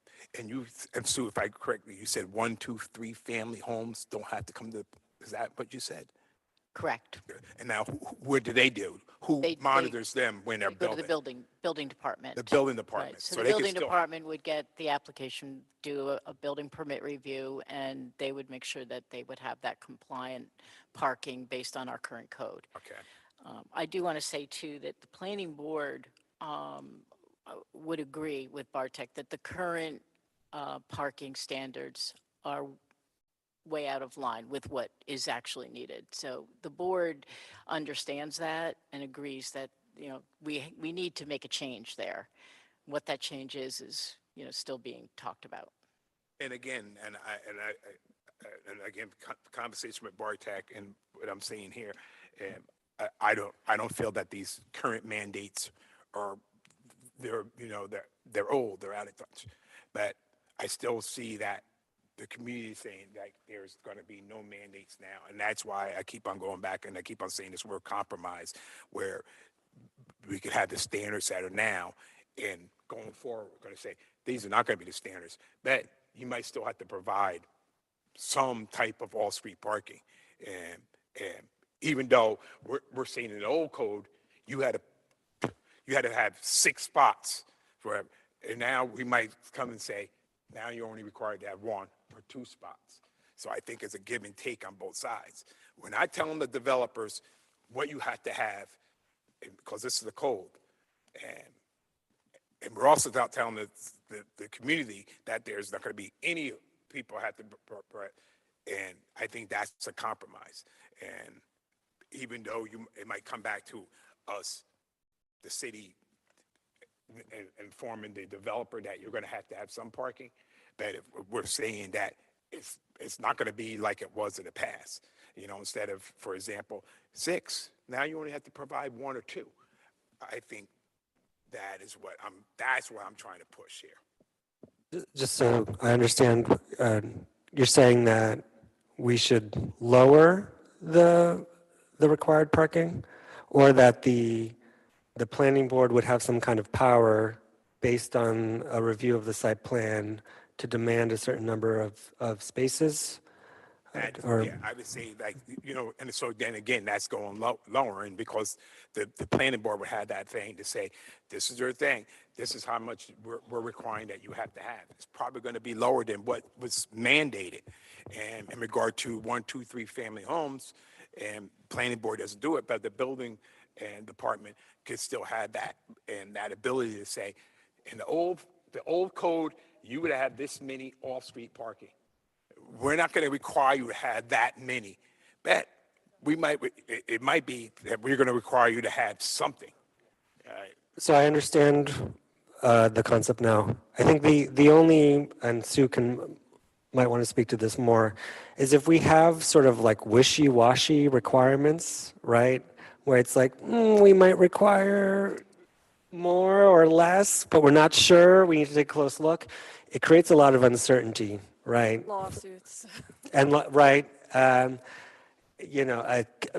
Sue, if I correctly, you said 1, 2, 3 family homes don't have to come to. Is that what you said? Correct. And now, what do they do? Who monitors them when they're They go to building? the building department. The building Right. department. So they the can building still- department would get the application, do a building permit review, and they would make sure that they would have that compliant parking based on our current code. Okay. I do want to say too that the planning board would agree with Bartek that the current parking standards are way out of line with what is actually needed. So the board understands that and agrees that, we need to make a change there. What that change is still being talked about. And again, and again, conversation with Bartek and what I'm saying here, I don't feel that these current mandates are, they're old, they're out of touch. But I still see that the community is saying that there's going to be no mandates now. And that's why I keep on going back and I keep on saying this word compromise, where we could have the standards that are now, and going forward, we're going to say, these are not going to be the standards, but you might still have to provide some type of all-street parking. And even though we're saying in the old code, you had to have 6 spots for, and now we might come and say, now you're only required to have 1 or 2 spots. So I think it's a give and take on both sides. We're not telling the developers what you have to have, because this is the code. And we're also not telling the community that there's not going to be any people have to, and I think that's a compromise. And even though it might come back to us, the city, informing the developer that you're going to have some parking, but if we're saying that it's not going to be like it was in the past, instead of, for example, 6, now you only have to provide 1 or 2. I think that's what I'm trying to push here. Just so I understand, you're saying that we should lower the required parking, or that the planning board would have some kind of power based on a review of the site plan to demand a certain number of spaces? Yeah, I would say, like, and so then again, that's going lowering, because the planning board would have that thing to say, this is your thing. This is how much we're requiring that you have to have. It's probably going to be lower than what was mandated. And in regard to 1, 2, 3 family homes, and planning board doesn't do it, but the building and department could still have that, and that ability to say, in the old code, you would have this many off-street parking. We're not going to require you to have that many, but it might be that we're going to require you to have something. So I understand the concept now. I think the only, and Sue might want to speak to this more, is if we have sort of like wishy-washy requirements, right? Where it's like, we might require more or less, but we're not sure. We need to take a close look. It creates a lot of uncertainty, right? Lawsuits. And right,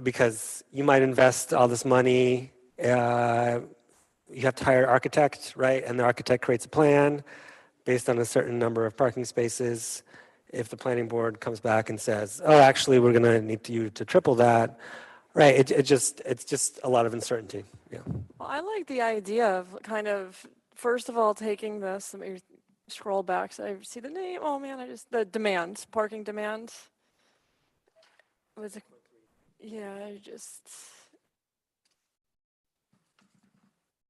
because you might invest all this money, you have to hire an architect, right? And the architect creates a plan based on a certain number of parking spaces. If the planning board comes back and says, oh, actually, we're going to need you to triple that, right? It's just a lot of uncertainty. Yeah. Well, I like the idea of kind of, first of all, taking this, let me scroll back so I see the name. Oh man, the demands, parking demands.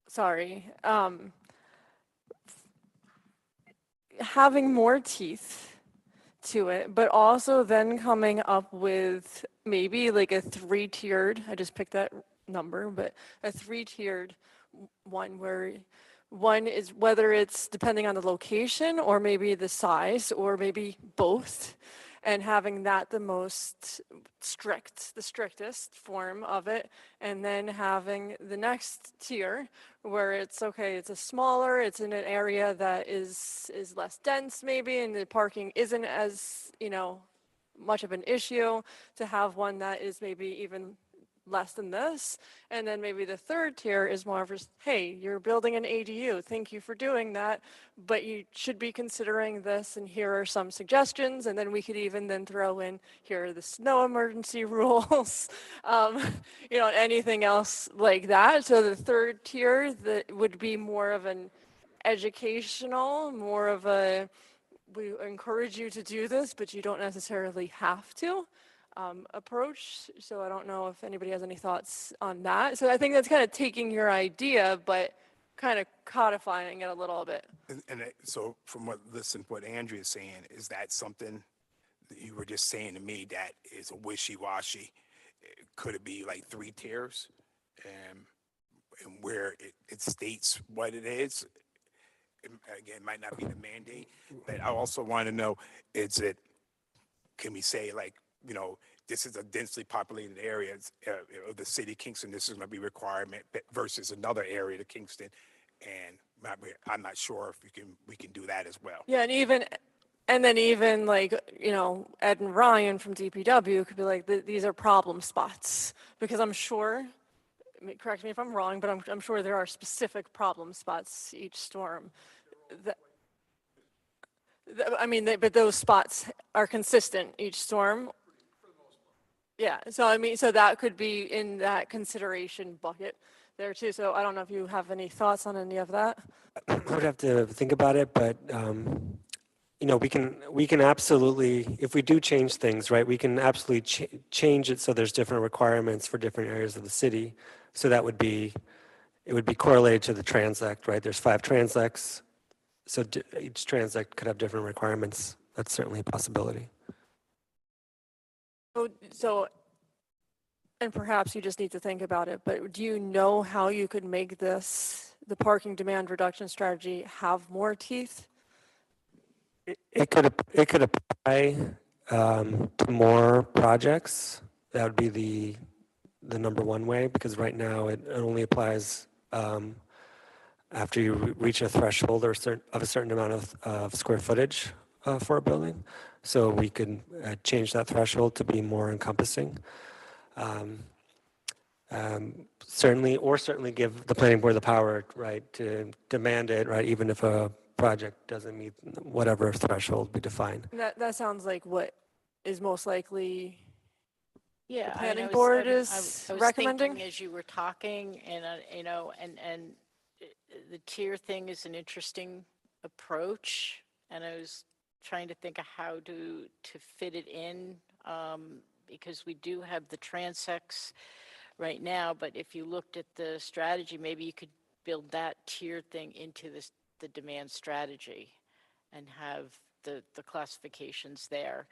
Sorry. Having more teeth to it, but also then coming up with maybe like a 3-tiered, I just picked that number, but a 3-tiered one where one is whether it's depending on the location or maybe the size or maybe both, and having that the strictest form of it, and then having the next tier where it's okay, it's it's in an area that is less dense maybe, and the parking isn't as much of an issue, to have one that is maybe even less than this. And then maybe the 3rd tier is more of just, hey, you're building an ADU, thank you for doing that, but you should be considering this, and here are some suggestions. And then we could even then throw in, here are the snow emergency rules, anything else like that. So the 3rd tier that would be more of an educational, more of a, we encourage you to do this, but you don't necessarily have to. Approach. So I don't know if anybody has any thoughts on that. So I think that's kind of taking your idea, but kind of codifying it a little bit. So from what Andrea is saying, is that something that you were just saying to me that is a wishy-washy? Could it be like 3 tiers, and where it states what it is, again, might not be the mandate, but I also want to know, is it, can we say like, you know, this is a densely populated area of the city of Kingston, this is going to be requirement versus another area of Kingston, and I'm not sure if we can do that as well. Yeah, and then even like, you know, Ed and Ryan from DPW could be like, these are problem spots. Because I'm sure, correct me if I'm wrong, but I'm sure there are specific problem spots each storm. I mean, but those spots are consistent each storm. Yeah, so I mean, so that could be in that consideration bucket there too. So I don't know if you have any thoughts on any of that. I would have to think about it, but you know, we can absolutely, if we do change things, right, we can absolutely change it so there's different requirements for different areas of the city. So that would be, it would be correlated to the transect, right? There's 5 transects, so each transect could have different requirements. That's certainly a possibility. So, and perhaps you just need to think about it, but do you know how you could make this, the parking demand reduction strategy, have more teeth? It could apply to more projects. That would be the number one way, because right now it only applies after you reach a threshold or of a certain amount of square footage for a building. So we could change that threshold to be more encompassing. Certainly give the planning board the power, right, to demand it, right, even if a project doesn't meet whatever threshold we define. That sounds like what is most likely Yeah, I mean, planning I was- board I'm- is I was recommending? thinking as you were talking, and you know, and the tier thing is an interesting approach, and I was trying to think of how to fit it in, because we do have the transects right now, but if you looked at the strategy, maybe you could build that tier thing into the demand strategy and have the classifications there.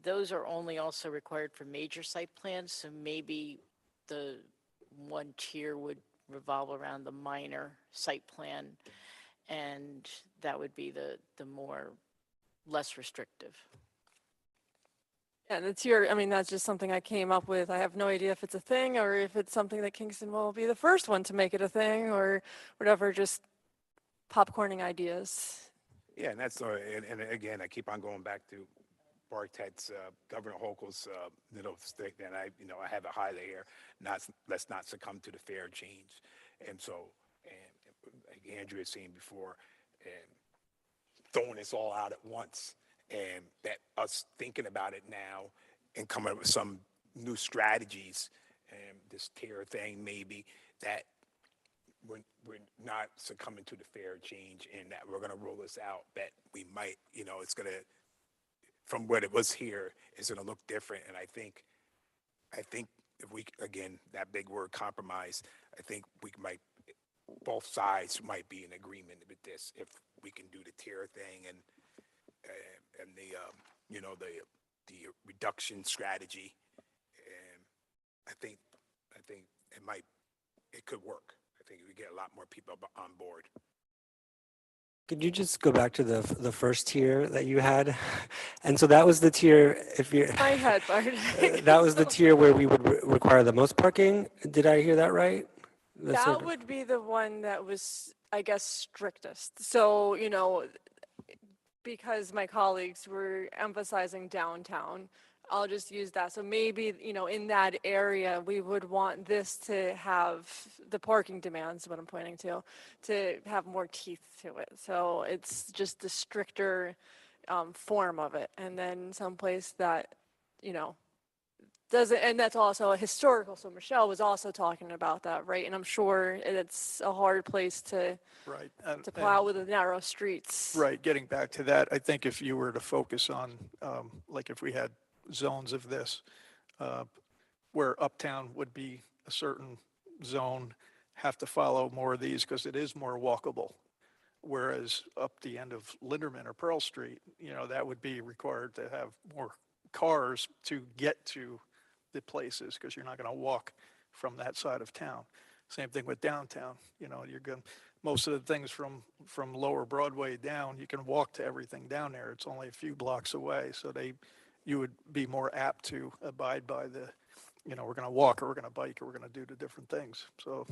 Those are only also required for major site plans, so maybe the one tier would revolve around the minor site plan, and that would be the more less restrictive. Yeah, that's I mean, that's just something I came up with. I have no idea if it's a thing or if it's something that Kingston will be the first one to make it a thing or whatever, just popcorning ideas. Yeah, and that's, and again, I keep on going back to Bartet's, Governor Hochul's, stick, and I have it highlighted here, let's not succumb to the fair change. And so, and like Andrea was saying before, and throwing this all out at once, and that us thinking about it now and coming up with some new strategies, and this tier thing maybe, that we're not succumbing to the fair change, and that we're going to roll this out, that we might, it's going to, from what it was here, is going to look different. And I think if we, again, that big word compromise, I think both sides might be in agreement with this, if we can do the tier thing and the reduction strategy. And I think it could work. I think we get a lot more people on board. Could you just go back to the first tier that you had? And so that was the tier, if you're, My head, Bart. that was the tier where we would require the most parking? Did I hear that right? That would be the one that was, I guess, strictest. So, because my colleagues were emphasizing downtown, I'll just use that. So maybe, in that area, we would want this to have the parking demands, what I'm pointing to have more teeth to it. So it's just the stricter form of it. And then someplace that, doesn't, and that's also a historical. So Michelle was also talking about that, right? And I'm sure it's a hard place to Right. plow with the narrow streets. Right, getting back to that, I think if you were to focus on, like if we had zones of this, where uptown would be a certain zone, have to follow more of these because it is more walkable. Whereas up the end of Linderman or Pearl Street, that would be required to have more cars to get to the places because you're not going to walk from that side of town. Same thing with downtown, you're going to most of the things from Lower Broadway down, you can walk to everything down there. It's only a few blocks away. So you would be more apt to abide by the, we're going to walk or we're going to bike or we're going to do the different things. So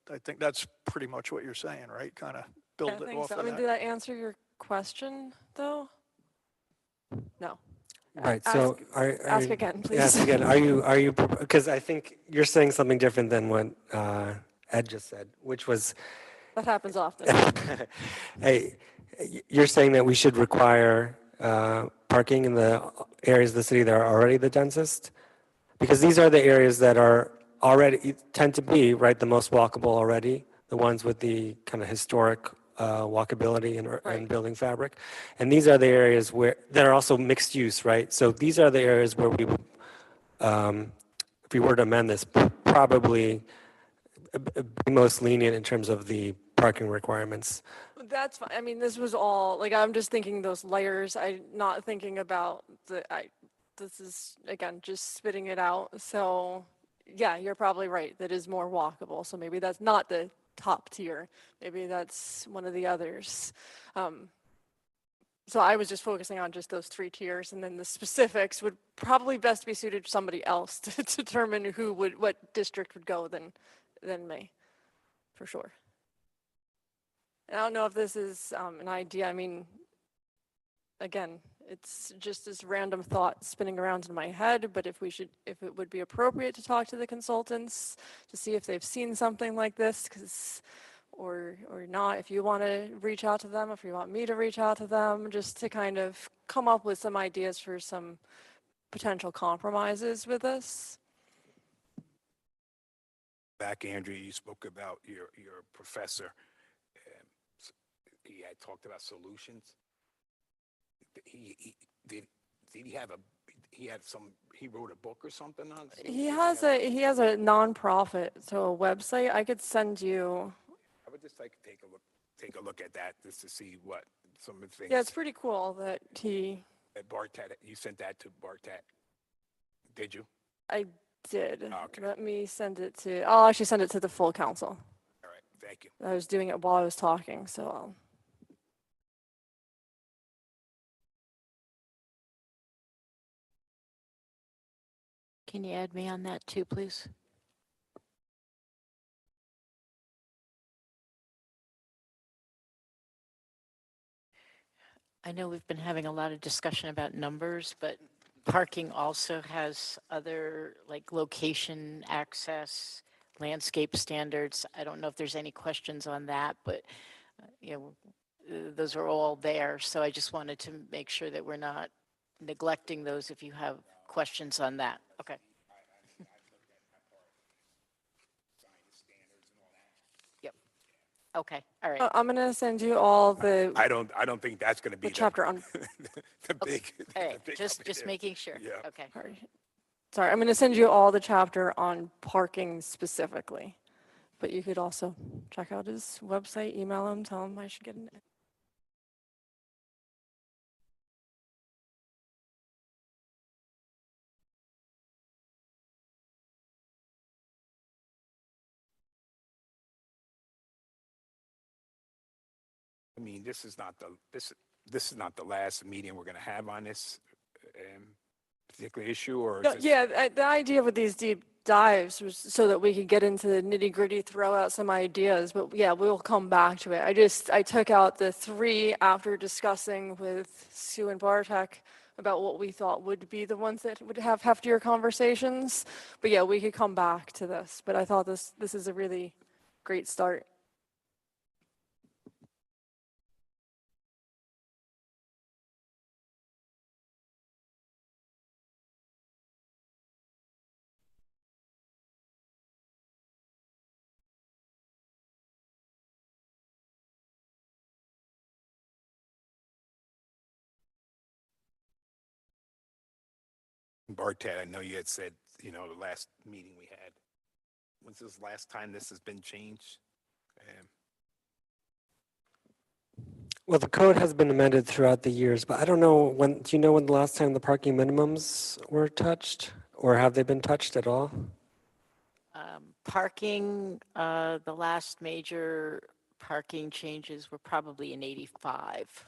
I think that's pretty much what you're saying, right? Kind of build I it think off so. of I mean, that. did that answer your question, though? No. Right, Ask- so ask again, please. Ask again, are you, because I think you're saying something different than what Ed just said, which was, That happens often. hey, you're saying that we should require parking in the areas of the city that are already the densest? Because these are the areas that are already, tend to be, right, the most walkable already, the ones with the kind of historic walkability and Right. building fabric. And these are the areas that are also mixed use, right? So these are the areas where we, if we were to amend this, probably be most lenient in terms of the parking requirements. That's fine. I mean, this was all, like, I'm just thinking those layers. I'm not thinking about this is, again, just spitting it out. So, yeah, you're probably right. That is more walkable. So maybe that's not the top tier. Maybe that's one of the others. So I was just focusing on just those 3 tiers, and then the specifics would probably best be suited to somebody else to determine what district would go than me, for sure. And I don't know if this is an idea. I mean, again, it's just this random thought spinning around in my head, but if it would be appropriate to talk to the consultants to see if they've seen something like this, or not, if you want to reach out to them, if you want me to reach out to them, just to kind of come up with some ideas for some potential compromises with this. Back, Andrea, you spoke about your professor. He had talked about solutions. He wrote a book or something on it? He has a nonprofit, so a website. I could send you. I would just like to take a look at that just to see what some of the things. Yeah, it's pretty cool that That Bartat, you sent that to Bartat. Did you? I did. Okay. Let me send it to. I'll actually send it to the full council. All right, thank you. I was doing it while I was talking, so I'll. Can you add me on that too, please? I know we've been having a lot of discussion about numbers, but parking also has other, like, location, access, landscape standards. I don't know if there's any questions on that, but, those are all there. So I just wanted to make sure that we're not neglecting those if you have questions on that. Okay. Yep. Okay, all right. I'm gonna send you all the I don't think that's going to be chapter on. the big. All the right, big just up there. making sure. Yeah. Okay. Sorry, I'm gonna send you all the chapter on parking specifically, but you could also check out his website, email him, tell him I should get an. I mean, this is not the last meeting we're going to have on this particular issue, or No, is this, yeah, the idea with these deep dives was so that we could get into the nitty gritty, throw out some ideas, but yeah, we'll come back to it. I took out the 3 after discussing with Sue and Bartek about what we thought would be the ones that would have heftier conversations. But yeah, we could come back to this, but I thought this is a really great start. Bartat, I know you had said, the last meeting we had. When's this last time this has been changed? Well, the code has been amended throughout the years, but I don't know when, do you know when the last time the parking minimums were touched? Or have they been touched at all? Parking, the last major parking changes were probably in 85.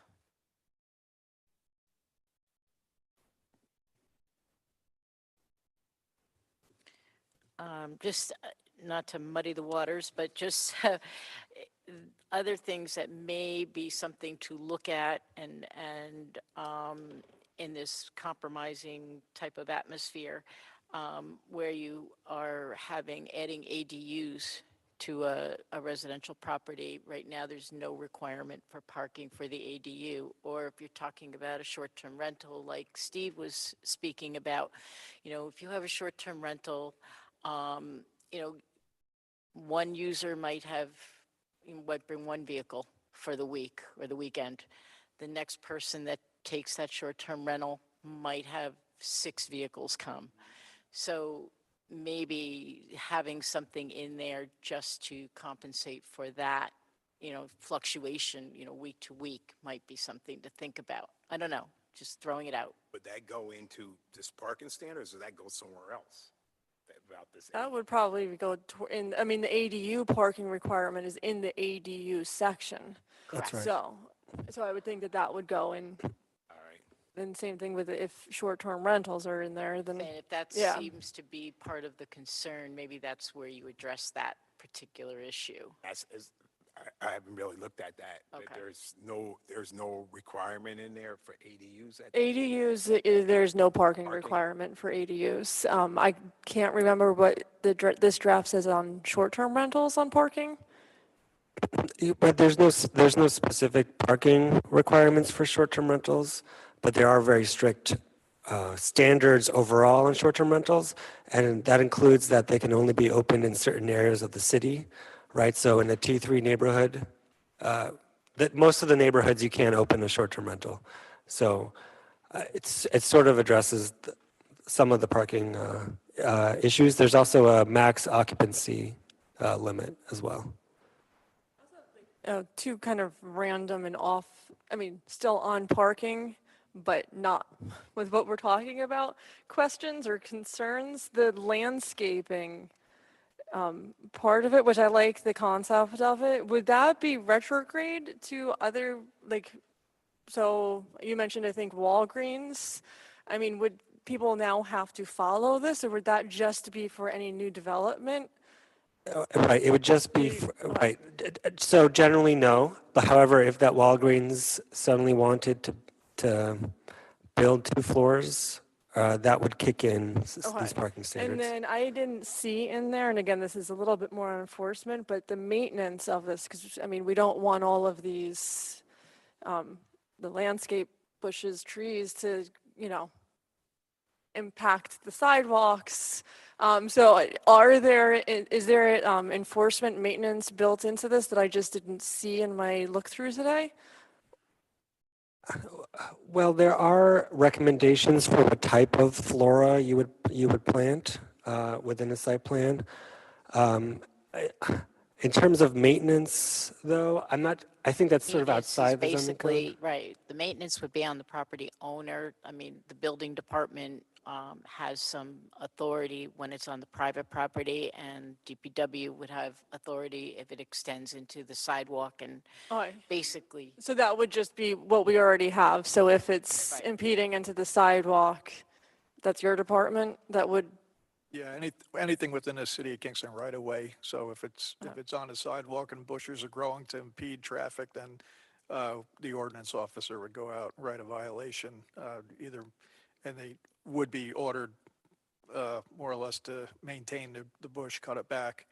Just not to muddy the waters, but just other things that may be something to look at and in this compromising type of atmosphere, where you are adding ADUs to a residential property. Right now, there's no requirement for parking for the ADU. Or if you're talking about a short-term rental, like Steve was speaking about, if you have a short-term rental, one user might bring one vehicle for the week or the weekend. The next person that takes that short-term rental might have 6 vehicles come. So maybe having something in there just to compensate for that, fluctuation, week to week might be something to think about. I don't know, just throwing it out. Would that go into this parking standards, or that go somewhere else? About this? That would probably go the ADU parking requirement is in the ADU section. That's right. So I would think that would go in. All right. And same thing with if short-term rentals are in there, then, And if that yeah. seems to be part of the concern, maybe that's where you address that particular issue. I haven't really looked at that. But Okay. there's no requirement in there for ADUs? ADUs, there's no parking Parking. requirement for ADUs. I can't remember what this draft says on short-term rentals on parking. But there's no specific parking requirements for short-term rentals, but there are very strict standards overall on short-term rentals, and that includes that they can only be opened in certain areas of the city, right? So in a T3 neighborhood, that most of the neighborhoods you can't open a short-term rental. So it sort of addresses some of the parking issues. There's also a max occupancy limit as well. Two kind of random and still on parking, but not with what we're talking about, questions or concerns. The landscaping part of it, which I like the concept of it, would that be retrograde to other, so you mentioned, I think, Walgreens. Would people now have to follow this, or would that just be for any new development? Right, it would just be, right. So generally, no. But however, if that Walgreens suddenly wanted to build 2 floors, that would kick in these parking standards. And then I didn't see in there, and again, this is a little bit more on enforcement, but the maintenance of this, because, we don't want all of these, the landscape bushes, trees to, impact the sidewalks. So is there enforcement maintenance built into this that I just didn't see in my look through today? Well, there are recommendations for what type of flora you would plant within a site plan. In terms of maintenance, though, I think that's sort of Maintenance is outside the zoning basically, code. right, the maintenance would be on the property owner. The building department has some authority when it's on the private property, and DPW would have authority if it extends into the sidewalk and basically. So that would just be what we already have. So if it's Right. impeding into the sidewalk, that's your department that would, Yeah, anything within the city of Kingston right away. So if it's on a sidewalk and bushes are growing to impede traffic, then the ordinance officer would go out and write a violation, and they would be ordered more or less to maintain the bush, cut it back.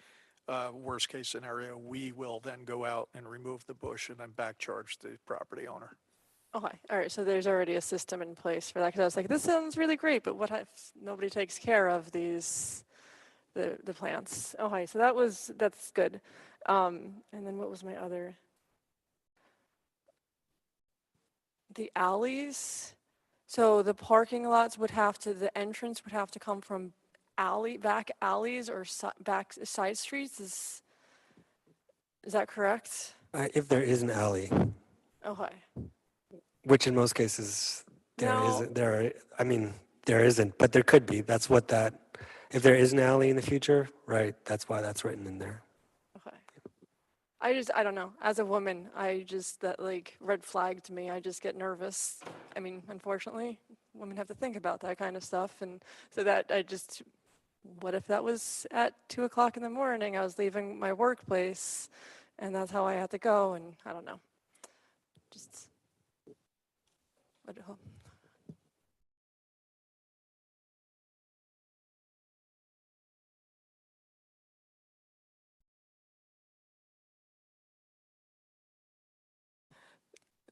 Worst case scenario, we will then go out and remove the bush and then back charge the property owner. okay, all right, so there's already a system in place for that, because I was like, this sounds really great, but what if nobody takes care of the plants? Okay, so that's good. And then what was my other? The alleys, so the parking lots the entrance would have to come from back alleys or back side streets, is that correct? If there is an alley, Okay. which in most cases there No. isn't. There isn't, but there could be. That's what if there is an alley in the future, right? That's why that's written in there. Okay. I don't know. As a woman, that like red flagged me. I just get nervous. I mean, unfortunately, women have to think about that kind of stuff. And so what if that was at 2 o'clock in the morning? I was leaving my workplace and that's how I had to go. And I don't know. Just, what,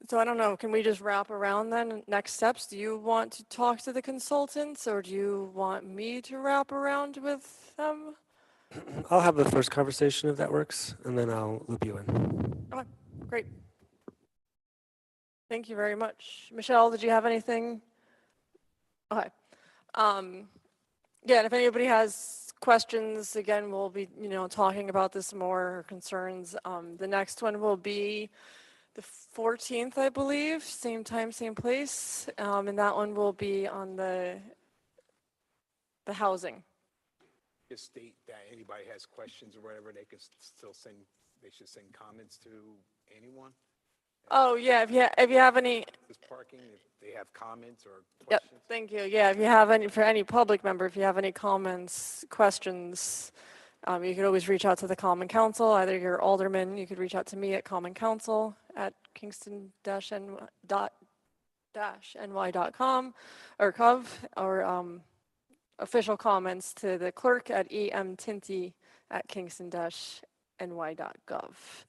so I don't know, can we just wrap around then? Next steps, do you want to talk to the consultants or do you want me to wrap around with them? I'll have the first conversation if that works, and then I'll loop you in. Okay, great. Thank you very much. Michelle, did you have anything? Okay. Yeah, and if anybody has questions, again, we'll be, talking about this more, or concerns. The next one will be the 14th, I believe, same time, same place. And that one will be on the housing. Just state that anybody has questions or whatever, they can still they should send comments to anyone. Oh, yeah, if you have any, This parking, if they have comments or yep, questions. thank you. Yeah, if you have any, for any public member, if you have any comments, questions, you can always reach out to the Common Council, either your alderman, you could reach out to me at commoncouncil@kingston-ny.com or cov, or official comments to the clerk at emtinty@kingston-ny.gov.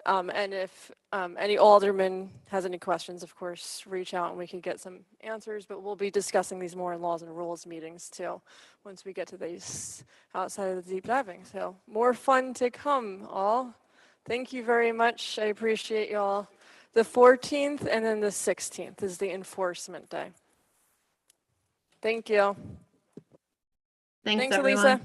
And if any alderman has any questions, of course, reach out and we can get some answers, but we'll be discussing these more in laws and rules meetings too, once we get to these outside of the deep diving. So more fun to come, all. Thank you very much. I appreciate y'all. The 14th and then the 16th is the enforcement day. Thank you. Thanks, Thanks, everyone. Elisa.